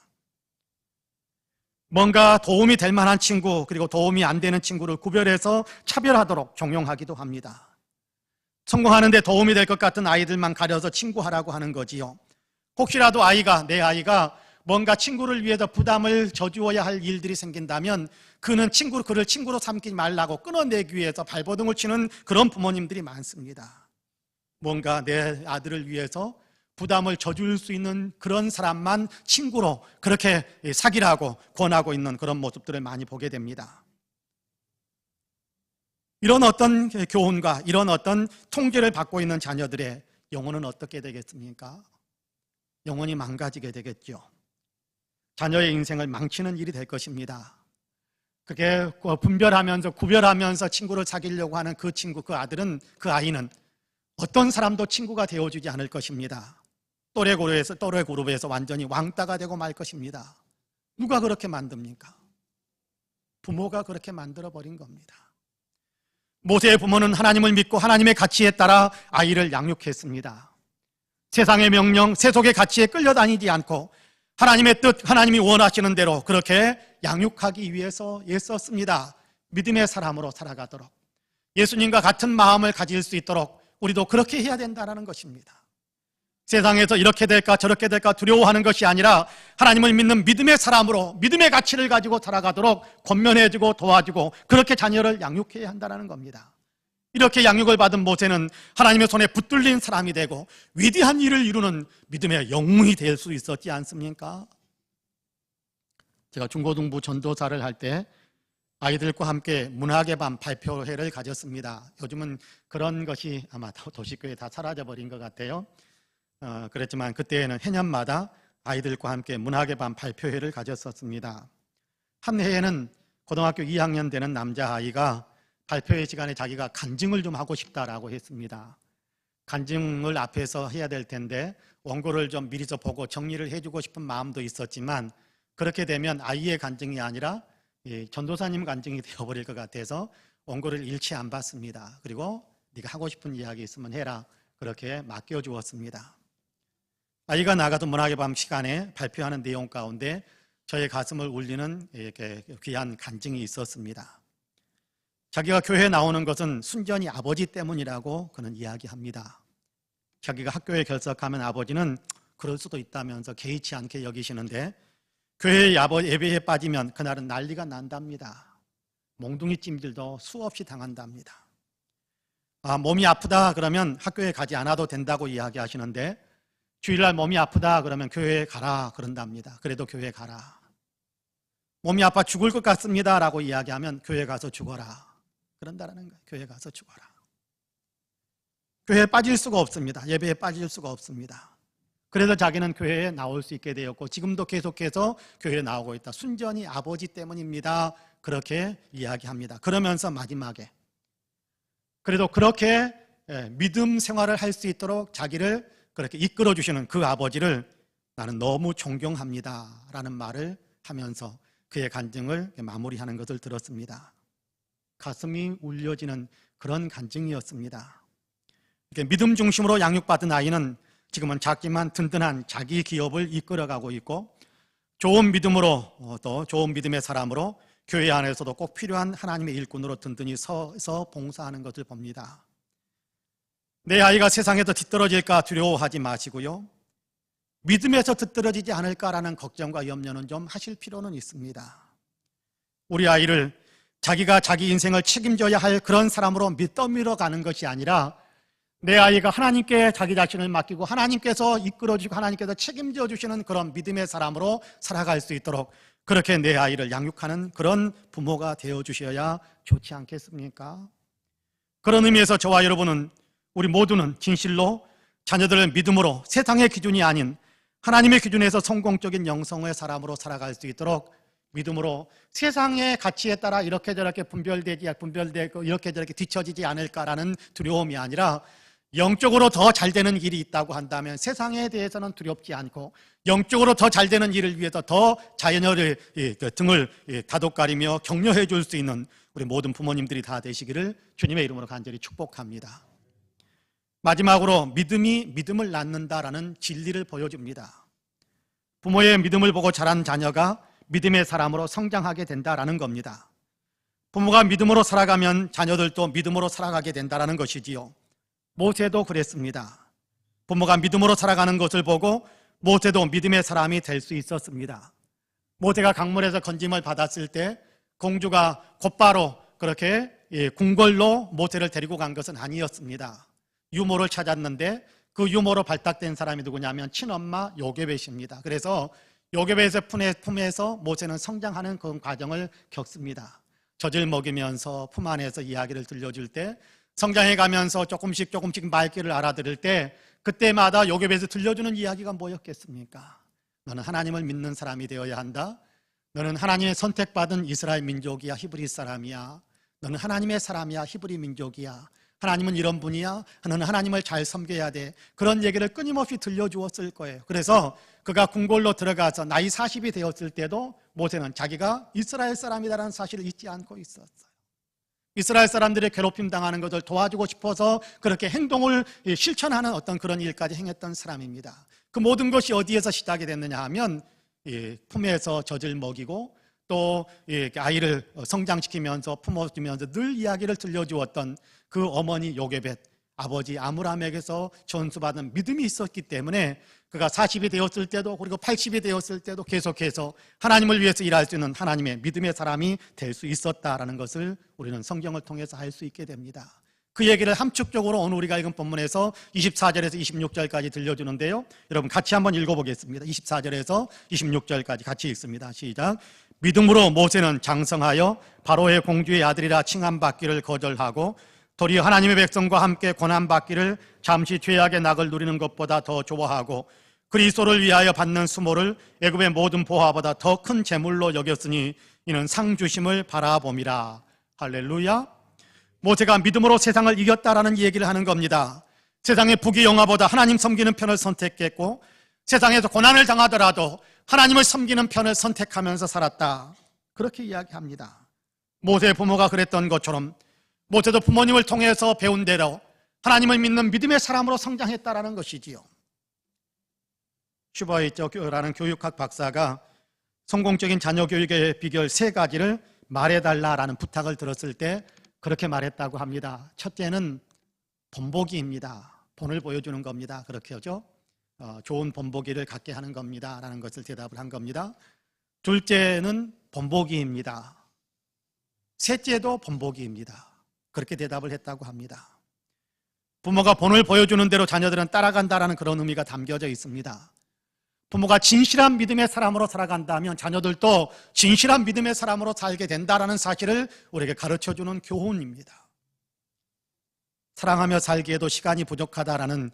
뭔가 도움이 될 만한 친구 그리고 도움이 안 되는 친구를 구별해서 차별하도록 종용하기도 합니다. 성공하는 데 도움이 될 것 같은 아이들만 가려서 친구하라고 하는 거지요. 혹시라도 내 아이가 뭔가 친구를 위해서 부담을 져주어야 할 일들이 생긴다면 그를 친구로 삼지 말라고 끊어내기 위해서 발버둥을 치는 그런 부모님들이 많습니다. 뭔가 내 아들을 위해서 부담을 져줄 수 있는 그런 사람만 친구로 그렇게 사귀라고 권하고 있는 그런 모습들을 많이 보게 됩니다. 이런 어떤 교훈과 이런 어떤 통제를 받고 있는 자녀들의 영혼은 어떻게 되겠습니까? 영혼이 망가지게 되겠죠. 자녀의 인생을 망치는 일이 될 것입니다. 그게 구별하면서 친구를 사귀려고 하는 그 아이는 어떤 사람도 친구가 되어주지 않을 것입니다. 또래 그룹에서 완전히 왕따가 되고 말 것입니다. 누가 그렇게 만듭니까? 부모가 그렇게 만들어버린 겁니다. 모세의 부모는 하나님을 믿고 하나님의 가치에 따라 아이를 양육했습니다. 세상의 명령, 세속의 가치에 끌려다니지 않고 하나님의 뜻, 하나님이 원하시는 대로 그렇게 양육하기 위해서 애썼습니다. 믿음의 사람으로 살아가도록, 예수님과 같은 마음을 가질 수 있도록 우리도 그렇게 해야 된다는 것입니다. 세상에서 이렇게 될까 저렇게 될까 두려워하는 것이 아니라 하나님을 믿는 믿음의 사람으로 믿음의 가치를 가지고 살아가도록 권면해주고 도와주고 그렇게 자녀를 양육해야 한다는 겁니다. 이렇게 양육을 받은 모세는 하나님의 손에 붙들린 사람이 되고 위대한 일을 이루는 믿음의 영웅이 될 수 있었지 않습니까? 제가 중고등부 전도사를 할 때 아이들과 함께 문학의 밤 발표회를 가졌습니다. 요즘은 그런 것이 아마 도시교회에 다 사라져버린 것 같아요. 그랬지만 그때에는 해년마다 아이들과 함께 문학의 밤 발표회를 가졌었습니다. 한 해에는 고등학교 2학년 되는 남자아이가 발표회 시간에 자기가 간증을 좀 하고 싶다라고 했습니다. 간증을 앞에서 해야 될 텐데 원고를 좀 미리서 보고 정리를 해주고 싶은 마음도 있었지만 그렇게 되면 아이의 간증이 아니라 전도사님 간증이 되어버릴 것 같아서 원고를 일치 안 받습니다. 그리고 네가 하고 싶은 이야기 있으면 해라, 그렇게 맡겨주었습니다. 아이가 나가서 문학의 밤 시간에 발표하는 내용 가운데 저의 가슴을 울리는 이렇게 귀한 간증이 있었습니다. 자기가 교회에 나오는 것은 순전히 아버지 때문이라고 그는 이야기합니다. 자기가 학교에 결석하면 아버지는 그럴 수도 있다면서 개의치 않게 여기시는데 교회 예배에 빠지면 그날은 난리가 난답니다. 몽둥이 찜질도 수없이 당한답니다. 몸이 아프다 그러면 학교에 가지 않아도 된다고 이야기하시는데 주일날 몸이 아프다 그러면 교회에 가라 그런답니다. 그래도 교회에 가라. 몸이 아파 죽을 것 같습니다 라고 이야기하면 교회 가서 죽어라 그런다라는 거예요. 교회 가서 죽어라. 교회에 빠질 수가 없습니다. 예배에 빠질 수가 없습니다. 그래서 자기는 교회에 나올 수 있게 되었고 지금도 계속해서 교회에 나오고 있다. 순전히 아버지 때문입니다. 그렇게 이야기합니다. 그러면서 마지막에 그래도 그렇게 믿음 생활을 할 수 있도록 자기를 그렇게 이끌어 주시는 그 아버지를 나는 너무 존경합니다 라는 말을 하면서 그의 간증을 마무리하는 것을 들었습니다. 가슴이 울려지는 그런 간증이었습니다. 이렇게 믿음 중심으로 양육받은 아이는 지금은 작지만 든든한 자기 기업을 이끌어가고 있고 좋은 믿음으로 또 좋은 믿음의 사람으로 교회 안에서도 꼭 필요한 하나님의 일꾼으로 든든히 서서 봉사하는 것을 봅니다. 내 아이가 세상에서 뒤떨어질까 두려워하지 마시고요. 믿음에서 뒤떨어지지 않을까라는 걱정과 염려는 좀 하실 필요는 있습니다. 우리 아이를 자기가 자기 인생을 책임져야 할 그런 사람으로 떠밀어 가는 것이 아니라 내 아이가 하나님께 자기 자신을 맡기고 하나님께서 이끌어주고 하나님께서 책임져 주시는 그런 믿음의 사람으로 살아갈 수 있도록 그렇게 내 아이를 양육하는 그런 부모가 되어 주셔야 좋지 않겠습니까? 그런 의미에서 저와 여러분은 우리 모두는 진실로 자녀들을 믿음으로 세상의 기준이 아닌 하나님의 기준에서 성공적인 영성의 사람으로 살아갈 수 있도록 믿음으로 세상의 가치에 따라 이렇게 저렇게 분별되고 이렇게 저렇게 뒤처지지 않을까라는 두려움이 아니라 영적으로 더 잘 되는 일이 있다고 한다면 세상에 대해서는 두렵지 않고 영적으로 더 잘 되는 일을 위해서 더 자녀의 등을 다독거리며 격려해 줄 수 있는 우리 모든 부모님들이 다 되시기를 주님의 이름으로 간절히 축복합니다. 마지막으로 믿음이 믿음을 낳는다라는 진리를 보여줍니다. 부모의 믿음을 보고 자란 자녀가 믿음의 사람으로 성장하게 된다라는 겁니다. 부모가 믿음으로 살아가면 자녀들도 믿음으로 살아가게 된다라는 것이지요. 모세도 그랬습니다. 부모가 믿음으로 살아가는 것을 보고 모세도 믿음의 사람이 될 수 있었습니다. 모세가 강물에서 건짐을 받았을 때 공주가 곧바로 그렇게 궁궐로 모세를 데리고 간 것은 아니었습니다. 유모를 찾았는데 그 유모로 발탁된 사람이 누구냐면 친엄마 요게벳입니다. 그래서 요게벳의 품에서 모세는 성장하는 그 과정을 겪습니다. 젖을 먹이면서 품 안에서 이야기를 들려줄 때 성장해 가면서 조금씩 말귀를 알아들을 때 그때마다 요게벳이 들려주는 이야기가 뭐였겠습니까? 너는 하나님을 믿는 사람이 되어야 한다. 너는 하나님의 선택받은 이스라엘 민족이야. 히브리 사람이야. 너는 하나님의 사람이야. 히브리 민족이야. 하나님은 이런 분이야. 너는 하나님을 잘 섬겨야 돼. 그런 얘기를 끊임없이 들려주었을 거예요. 그래서 그가 궁궐로 들어가서 나이 40이 되었을 때도 모세는 자기가 이스라엘 사람이라는 사실을 잊지 않고 있었어요. 이스라엘 사람들의 괴롭힘 당하는 것을 도와주고 싶어서 그렇게 행동을 실천하는 어떤 그런 일까지 행했던 사람입니다. 그 모든 것이 어디에서 시작이 됐느냐 하면 품에서 젖을 먹이고 또 아이를 성장시키면서 품어주면서 늘 이야기를 들려주었던 그 어머니 요게벳, 아버지 아므람에게서 전수받은 믿음이 있었기 때문에 그가 40이 되었을 때도 그리고 80이 되었을 때도 계속해서 하나님을 위해서 일할 수 있는 하나님의 믿음의 사람이 될 수 있었다라는 것을 우리는 성경을 통해서 알 수 있게 됩니다. 그 얘기를 함축적으로 오늘 우리가 읽은 본문에서 24절에서 26절까지 들려주는데요. 여러분 같이 한번 읽어보겠습니다. 24절에서 26절까지 같이 읽습니다. 시작. 믿음으로 모세는 장성하여 바로의 공주의 아들이라 칭함받기를 거절하고 도리어 하나님의 백성과 함께 고난받기를 잠시 죄악의 낙을 누리는 것보다 더 좋아하고 그리스도를 위하여 받는 수모를 애굽의 모든 보화보다 더 큰 재물로 여겼으니 이는 상 주심을 바라봄이라. 할렐루야. 모세가 믿음으로 세상을 이겼다라는 얘기를 하는 겁니다. 세상의 부귀영화보다 하나님 섬기는 편을 선택했고 세상에서 고난을 당하더라도 하나님을 섬기는 편을 선택하면서 살았다. 그렇게 이야기합니다. 모세의 부모가 그랬던 것처럼 모세도 부모님을 통해서 배운 대로 하나님을 믿는 믿음의 사람으로 성장했다라는 것이지요. 슈바이처라는 교육학 박사가 성공적인 자녀 교육의 비결 3가지를 말해달라라는 부탁을 들었을 때 그렇게 말했다고 합니다. 첫째는 본보기입니다. 본을 보여주는 겁니다. 그렇게 하죠. 좋은 본보기를 갖게 하는 겁니다 라는 것을 대답을 한 겁니다. 둘째는 본보기입니다. 셋째도 본보기입니다. 그렇게 대답을 했다고 합니다. 부모가 본을 보여주는 대로 자녀들은 따라간다라는 그런 의미가 담겨져 있습니다. 부모가 진실한 믿음의 사람으로 살아간다면 자녀들도 진실한 믿음의 사람으로 살게 된다라는 사실을 우리에게 가르쳐주는 교훈입니다. 사랑하며 살기에도 시간이 부족하다라는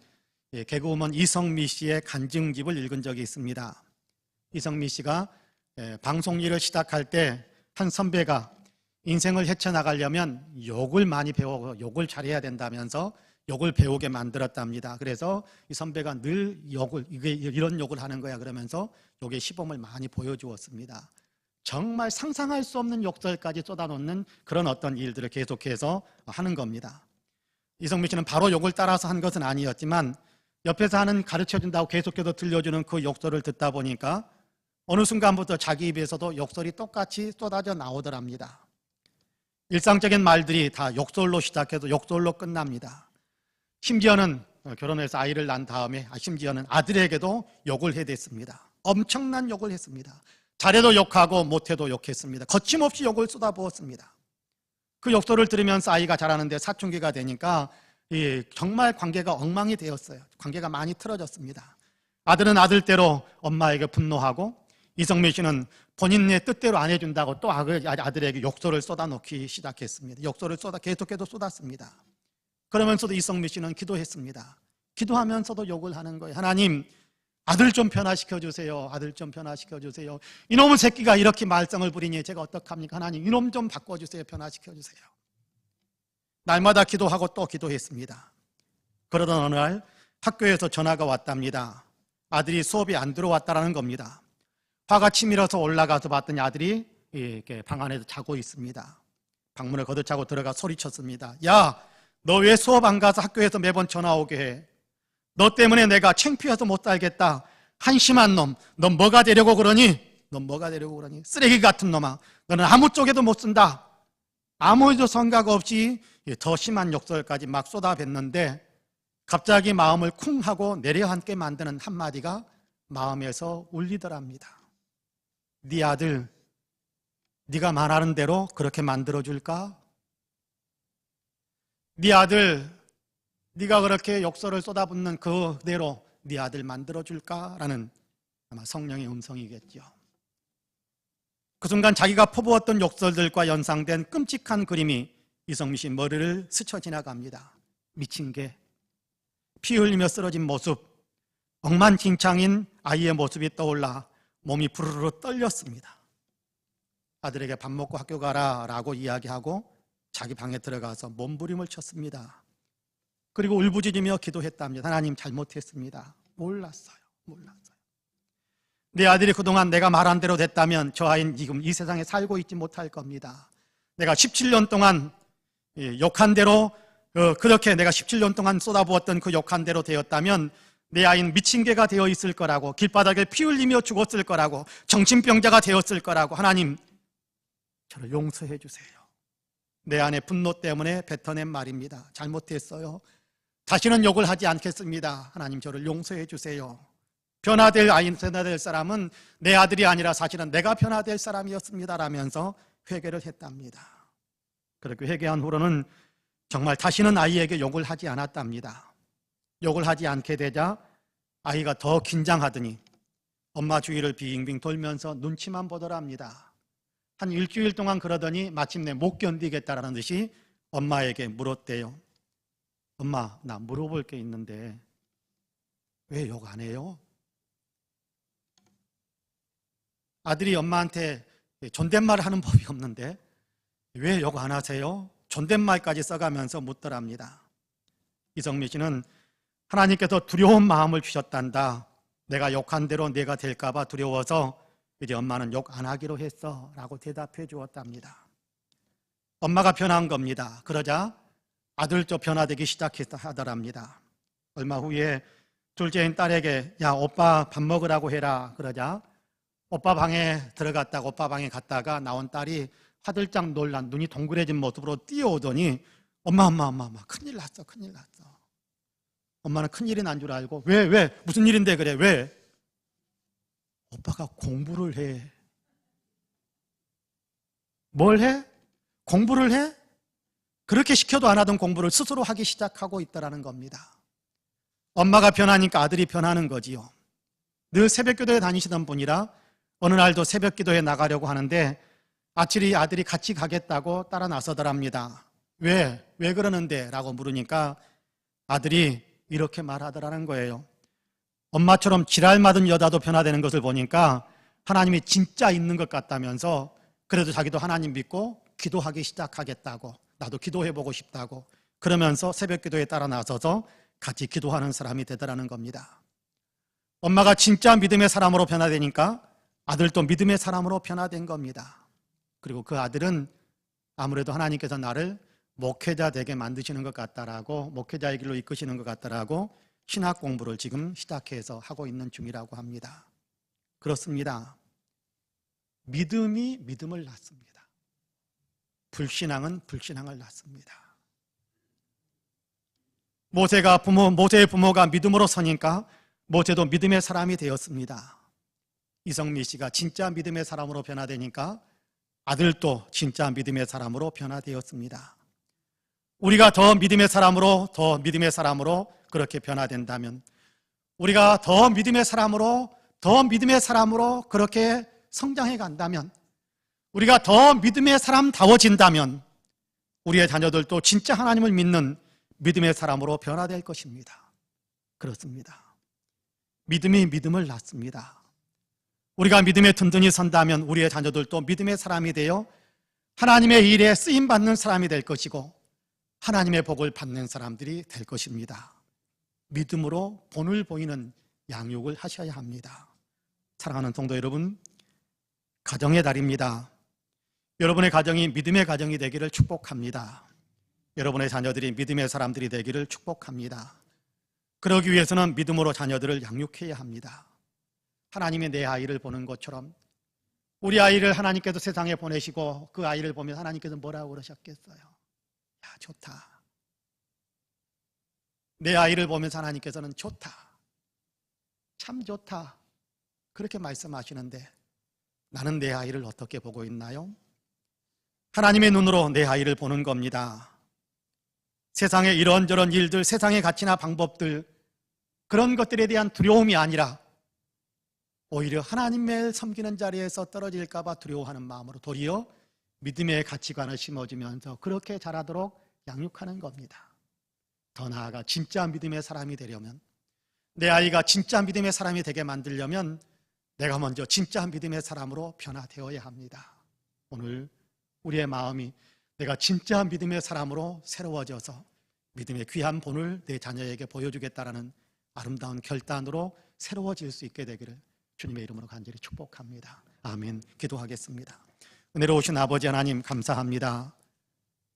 개그우먼 이성미 씨의 간증집을 읽은 적이 있습니다. 이성미 씨가 방송 일을 시작할 때 한 선배가 인생을 헤쳐나가려면 욕을 많이 배우고 욕을 잘해야 된다면서 욕을 배우게 만들었답니다. 그래서 이 선배가 늘 이런 욕을 하는 거야 그러면서 욕의 시범을 많이 보여주었습니다. 정말 상상할 수 없는 욕설까지 쏟아놓는 그런 어떤 일들을 계속해서 하는 겁니다. 이성미 씨는 바로 욕을 따라서 한 것은 아니었지만 옆에서 하는 가르쳐준다고 계속해서 들려주는 그 욕설을 듣다 보니까 어느 순간부터 자기 입에서도 욕설이 똑같이 쏟아져 나오더랍니다. 일상적인 말들이 다 욕설로 시작해서 욕설로 끝납니다. 심지어는 결혼해서 아이를 낳은 다음에 심지어는 아들에게도 욕을 해댔습니다. 엄청난 욕을 했습니다. 잘해도 욕하고 못해도 욕했습니다. 거침없이 욕을 쏟아부었습니다. 그 욕설을 들으면서 아이가 자라는데 사춘기가 되니까 정말 관계가 엉망이 되었어요. 관계가 많이 틀어졌습니다. 아들은 아들대로 엄마에게 분노하고 이성미 씨는 본인의 뜻대로 안 해준다고 또 아들에게 욕설을 쏟아놓기 시작했습니다. 욕설을 계속해서 쏟았습니다. 그러면서도 이성미 씨는 기도했습니다. 기도하면서도 욕을 하는 거예요. 하나님, 아들 좀 변화시켜 주세요. 아들 좀 변화시켜 주세요. 이놈의 새끼가 이렇게 말썽을 부리니 제가 어떡합니까? 하나님, 이놈 좀 바꿔주세요. 변화시켜 주세요. 날마다 기도하고 또 기도했습니다. 그러던 어느 날 학교에서 전화가 왔답니다. 아들이 수업이 안 들어왔다라는 겁니다. 화가 치밀어서 올라가서 봤더니 아들이 이렇게 방 안에서 자고 있습니다. 방문을 걷어차고 들어가 소리쳤습니다. 야, 너 왜 수업 안 가서 학교에서 매번 전화 오게 해? 너 때문에 내가 창피해서 못 살겠다. 한심한 놈, 넌 뭐가 되려고 그러니? 넌 뭐가 되려고 그러니? 쓰레기 같은 놈아, 너는 아무 쪽에도 못 쓴다. 아무 생각 없이 더 심한 욕설까지 막 쏟아뱉는데 갑자기 마음을 쿵 하고 내려앉게 만드는 한마디가 마음에서 울리더랍니다. 네 아들, 네가 말하는 대로 그렇게 만들어줄까? 네 아들, 네가 그렇게 욕설을 쏟아붓는 그대로 네 아들 만들어줄까? 라는 아마 성령의 음성이겠죠. 그 순간 자기가 퍼부었던 욕설들과 연상된 끔찍한 그림이 이성미 씨 머리를 스쳐 지나갑니다. 미친 개, 피 흘리며 쓰러진 모습, 엉망진창인 아이의 모습이 떠올라 몸이 부르르 떨렸습니다. 아들에게 밥 먹고 학교 가라 라고 이야기하고 자기 방에 들어가서 몸부림을 쳤습니다. 그리고 울부짖으며 기도했답니다. 하나님, 잘못했습니다. 몰랐어요. 내 아들이 그동안 내가 말한 대로 됐다면 저 아이는 지금 이 세상에 살고 있지 못할 겁니다. 내가 17년 동안 욕한 대로 그렇게 내가 17년 동안 쏟아부었던 그 욕한 대로 되었다면 내 아이는 미친 개가 되어 있을 거라고, 길바닥에 피 흘리며 죽었을 거라고, 정신병자가 되었을 거라고. 하나님, 저를 용서해 주세요. 내 안에 분노 때문에 뱉어낸 말입니다. 잘못했어요. 다시는 욕을 하지 않겠습니다. 하나님, 저를 용서해 주세요. 변화될 아이, 변화될 사람은 내 아들이 아니라 사실은 내가 변화될 사람이었습니다 라면서 회개를 했답니다. 그렇게 회개한 후로는 정말 다시는 아이에게 욕을 하지 않았답니다. 욕을 하지 않게 되자 아이가 더 긴장하더니 엄마 주위를 빙빙 돌면서 눈치만 보더랍니다. 한 일주일 동안 그러더니 마침내 못 견디겠다라는 듯이 엄마에게 물었대요. 엄마, 나 물어볼 게 있는데 왜 욕 안 해요? 아들이 엄마한테 존댓말 하는 법이 없는데 왜 욕 안 하세요? 존댓말까지 써가면서 묻더랍니다. 이성미 씨는 하나님께서 두려운 마음을 주셨단다. 내가 욕한 대로 내가 될까 봐 두려워서 이제 엄마는 욕 안 하기로 했어 라고 대답해 주었답니다. 엄마가 변한 겁니다. 그러자 아들도 변화되기 시작했다 하더랍니다. 얼마 후에 둘째인 딸에게 야, 오빠 밥 먹으라고 해라 그러자 오빠 방에 들어갔다가 오빠 방에 갔다가 나온 딸이 화들짝 놀란 눈이 동그래진 모습으로 뛰어오더니 엄마 큰일 났어. 엄마는 큰일이 난 줄 알고 왜? 무슨 일인데 그래? 왜? 오빠가 공부를 해. 뭘 해? 공부를 해? 그렇게 시켜도 안 하던 공부를 스스로 하기 시작하고 있다는 겁니다. 엄마가 변하니까 아들이 변하는 거지요. 늘 새벽기도에 다니시던 분이라 어느 날도 새벽기도에 나가려고 하는데 아들이 같이 가겠다고 따라 나서더랍니다. 왜 그러는데? 라고 물으니까 아들이 이렇게 말하더라는 거예요. 엄마처럼 지랄맞은 여자도 변화되는 것을 보니까 하나님이 진짜 있는 것 같다면서 그래도 자기도 하나님 믿고 기도하기 시작하겠다고, 나도 기도해보고 싶다고 그러면서 새벽기도에 따라 나서서 같이 기도하는 사람이 되더라는 겁니다. 엄마가 진짜 믿음의 사람으로 변화되니까 아들도 믿음의 사람으로 변화된 겁니다. 그리고 그 아들은 아무래도 하나님께서 나를 목회자 되게 만드시는 것 같다라고, 목회자의 길로 이끄시는 것 같다라고 신학 공부를 지금 시작해서 하고 있는 중이라고 합니다. 그렇습니다. 믿음이 믿음을 낳습니다. 불신앙은 불신앙을 낳습니다. 모세의 부모가 믿음으로 서니까 모세도 믿음의 사람이 되었습니다. 이성미 씨가 진짜 믿음의 사람으로 변화되니까 아들도 진짜 믿음의 사람으로 변화되었습니다. 우리가 더 믿음의 사람으로 그렇게 변화된다면, 우리가 더 믿음의 사람으로 그렇게 성장해 간다면, 우리가 더 믿음의 사람다워진다면 우리의 자녀들도 진짜 하나님을 믿는 믿음의 사람으로 변화될 것입니다. 그렇습니다. 믿음이 믿음을 낳습니다. 우리가 믿음에 든든히 선다면 우리의 자녀들도 믿음의 사람이 되어 하나님의 일에 쓰임받는 사람이 될 것이고 하나님의 복을 받는 사람들이 될 것입니다. 믿음으로 본을 보이는 양육을 하셔야 합니다. 사랑하는 성도 여러분, 가정의 달입니다. 여러분의 가정이 믿음의 가정이 되기를 축복합니다. 여러분의 자녀들이 믿음의 사람들이 되기를 축복합니다. 그러기 위해서는 믿음으로 자녀들을 양육해야 합니다. 하나님이 내 아이를 보는 것처럼 우리 아이를 하나님께서 세상에 보내시고 그 아이를 보면 하나님께서 뭐라고 그러셨겠어요? 야, 좋다. 내 아이를 보면서 하나님께서는 좋다, 참 좋다, 그렇게 말씀하시는데 나는 내 아이를 어떻게 보고 있나요? 하나님의 눈으로 내 아이를 보는 겁니다. 세상의 이런저런 일들, 세상의 가치나 방법들, 그런 것들에 대한 두려움이 아니라 오히려 하나님을 섬기는 자리에서 떨어질까 봐 두려워하는 마음으로 도리어 믿음의 가치관을 심어주면서 그렇게 자라도록 양육하는 겁니다. 더 나아가 진짜 믿음의 사람이 되려면, 내 아이가 진짜 믿음의 사람이 되게 만들려면 내가 먼저 진짜 믿음의 사람으로 변화되어야 합니다. 오늘 우리의 마음이 내가 진짜 믿음의 사람으로 새로워져서 믿음의 귀한 본을 내 자녀에게 보여주겠다라는 아름다운 결단으로 새로워질 수 있게 되기를 주님의 이름으로 간절히 축복합니다. 아멘. 기도하겠습니다. 은혜로우신 아버지 하나님, 감사합니다.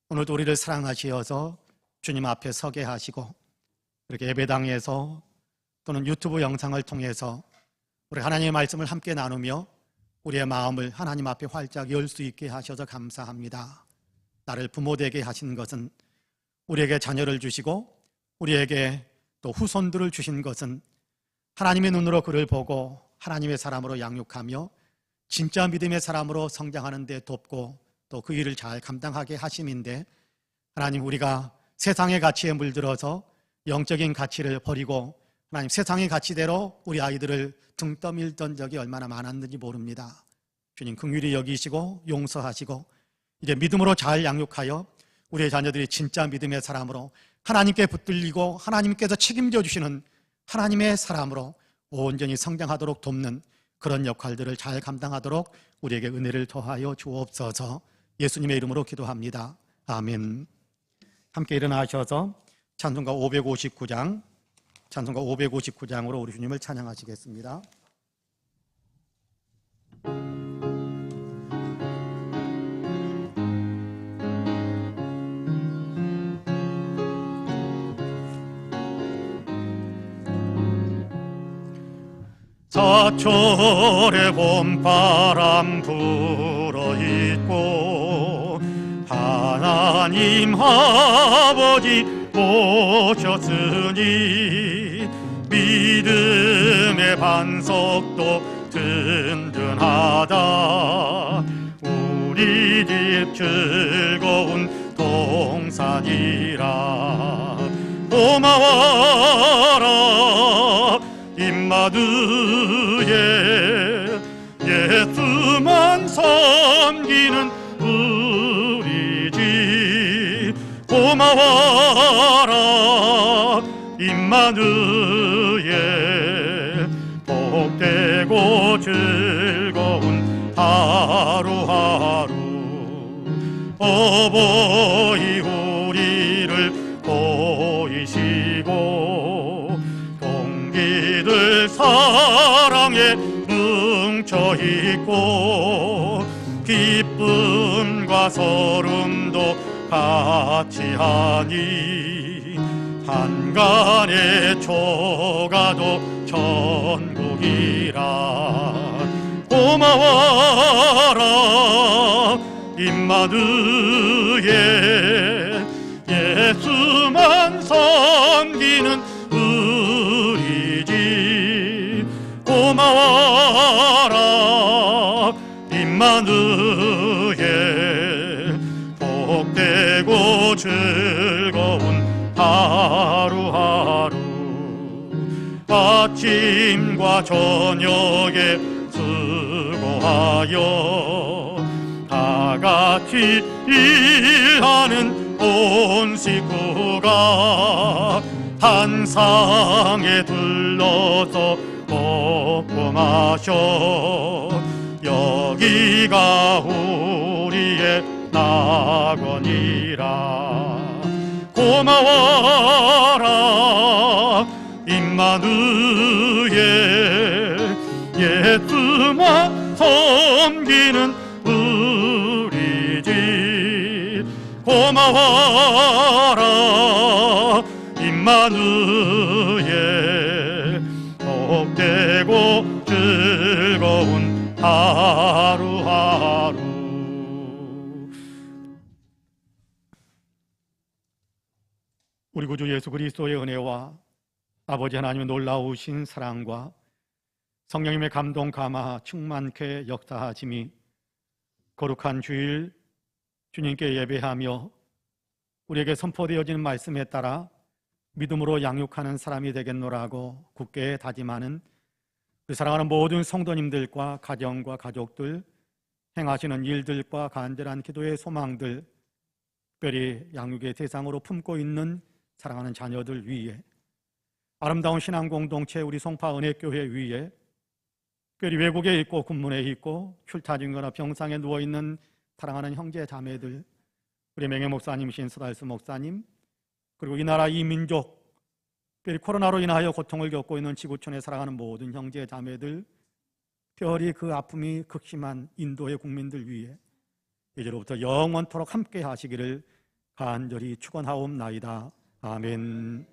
오늘도 우리를 사랑하시어서 주님 앞에 서게 하시고 이렇게 예배당에서 또는 유튜브 영상을 통해서 우리 하나님의 말씀을 함께 나누며 우리의 마음을 하나님 앞에 활짝 열 수 있게 하셔서 감사합니다. 나를 부모 되게 하신 것은, 우리에게 자녀를 주시고 우리에게 또 후손들을 주신 것은 하나님의 눈으로 그를 보고 하나님의 사람으로 양육하며 진짜 믿음의 사람으로 성장하는 데 돕고 또 그 일을 잘 감당하게 하심인데, 하나님, 우리가 세상의 가치에 물들어서 영적인 가치를 버리고 하나님 세상의 가치대로 우리 아이들을 등 떠밀던 적이 얼마나 많았는지 모릅니다. 주님, 긍휼히 여기시고 용서하시고 이제 믿음으로 잘 양육하여 우리의 자녀들이 진짜 믿음의 사람으로 하나님께 붙들리고 하나님께서 책임져 주시는 하나님의 사람으로 온전히 성장하도록 돕는 그런 역할들을 잘 감당하도록 우리에게 은혜를 더하여 주옵소서. 예수님의 이름으로 기도합니다. 아멘. 함께 일어나셔서 찬송가 559장으로 우리 주님을 찬양하시겠습니다. 사철의 봄바람 불어있고 하나님 아버지 모셨으니 믿음의 반석도 든든하다. 우리 집 즐거운 동산이라. 고마워라 임마누엘, 예수만 섬기는 우리 집. 고마워라 임마누엘, 복되고 즐거운 하루하루. 어버이 우리를 보이시고 동기들 사랑에 뭉쳐있고 기쁨과 서름도 같이 하니 한간의 초가도 천국이라. 고마워라 임마누엘, 예수만 섬기는 우리 집. 고마워라 임마누엘, 복되고 즐거운 하루하루. 아침과 저녁에 수고하여 다 같이 일하는 온 식구가 한 상에 둘러서 먹고 마셔. 여기가 우리의 낙원이라. 고마워라 임마누엘, 예수만 섬기는 우리 집. 고마워라 임마누엘, 복되고 즐거운 하루하루. 우리 구주 예수 그리스도의 은혜와 아버지 하나님의 놀라우신 사랑과 성령님의 감동 감화 충만케 역사하심이 거룩한 주일 주님께 예배하며 우리에게 선포되어지는 말씀에 따라 믿음으로 양육하는 사람이 되겠노라고 굳게 다짐하는 그 사랑하는 모든 성도님들과 가정과 가족들, 행하시는 일들과 간절한 기도의 소망들, 특별히 양육의 대상으로 품고 있는 사랑하는 자녀들 위에, 아름다운 신앙 공동체 우리 송파 은혜교회 위에, 특별히 외국에 있고 군문에 있고 출타 중이거나 병상에 누워있는 사랑하는 형제 자매들, 우리 맹혜 목사님, 신서달수 목사님, 그리고 이 나라 이 민족, 특별히 코로나로 인하여 고통을 겪고 있는 지구촌에 살아가는 모든 형제 자매들, 특별히 그 아픔이 극심한 인도의 국민들 위해 이제로부터 영원토록 함께 하시기를 간절히 축원하옵나이다. 아멘.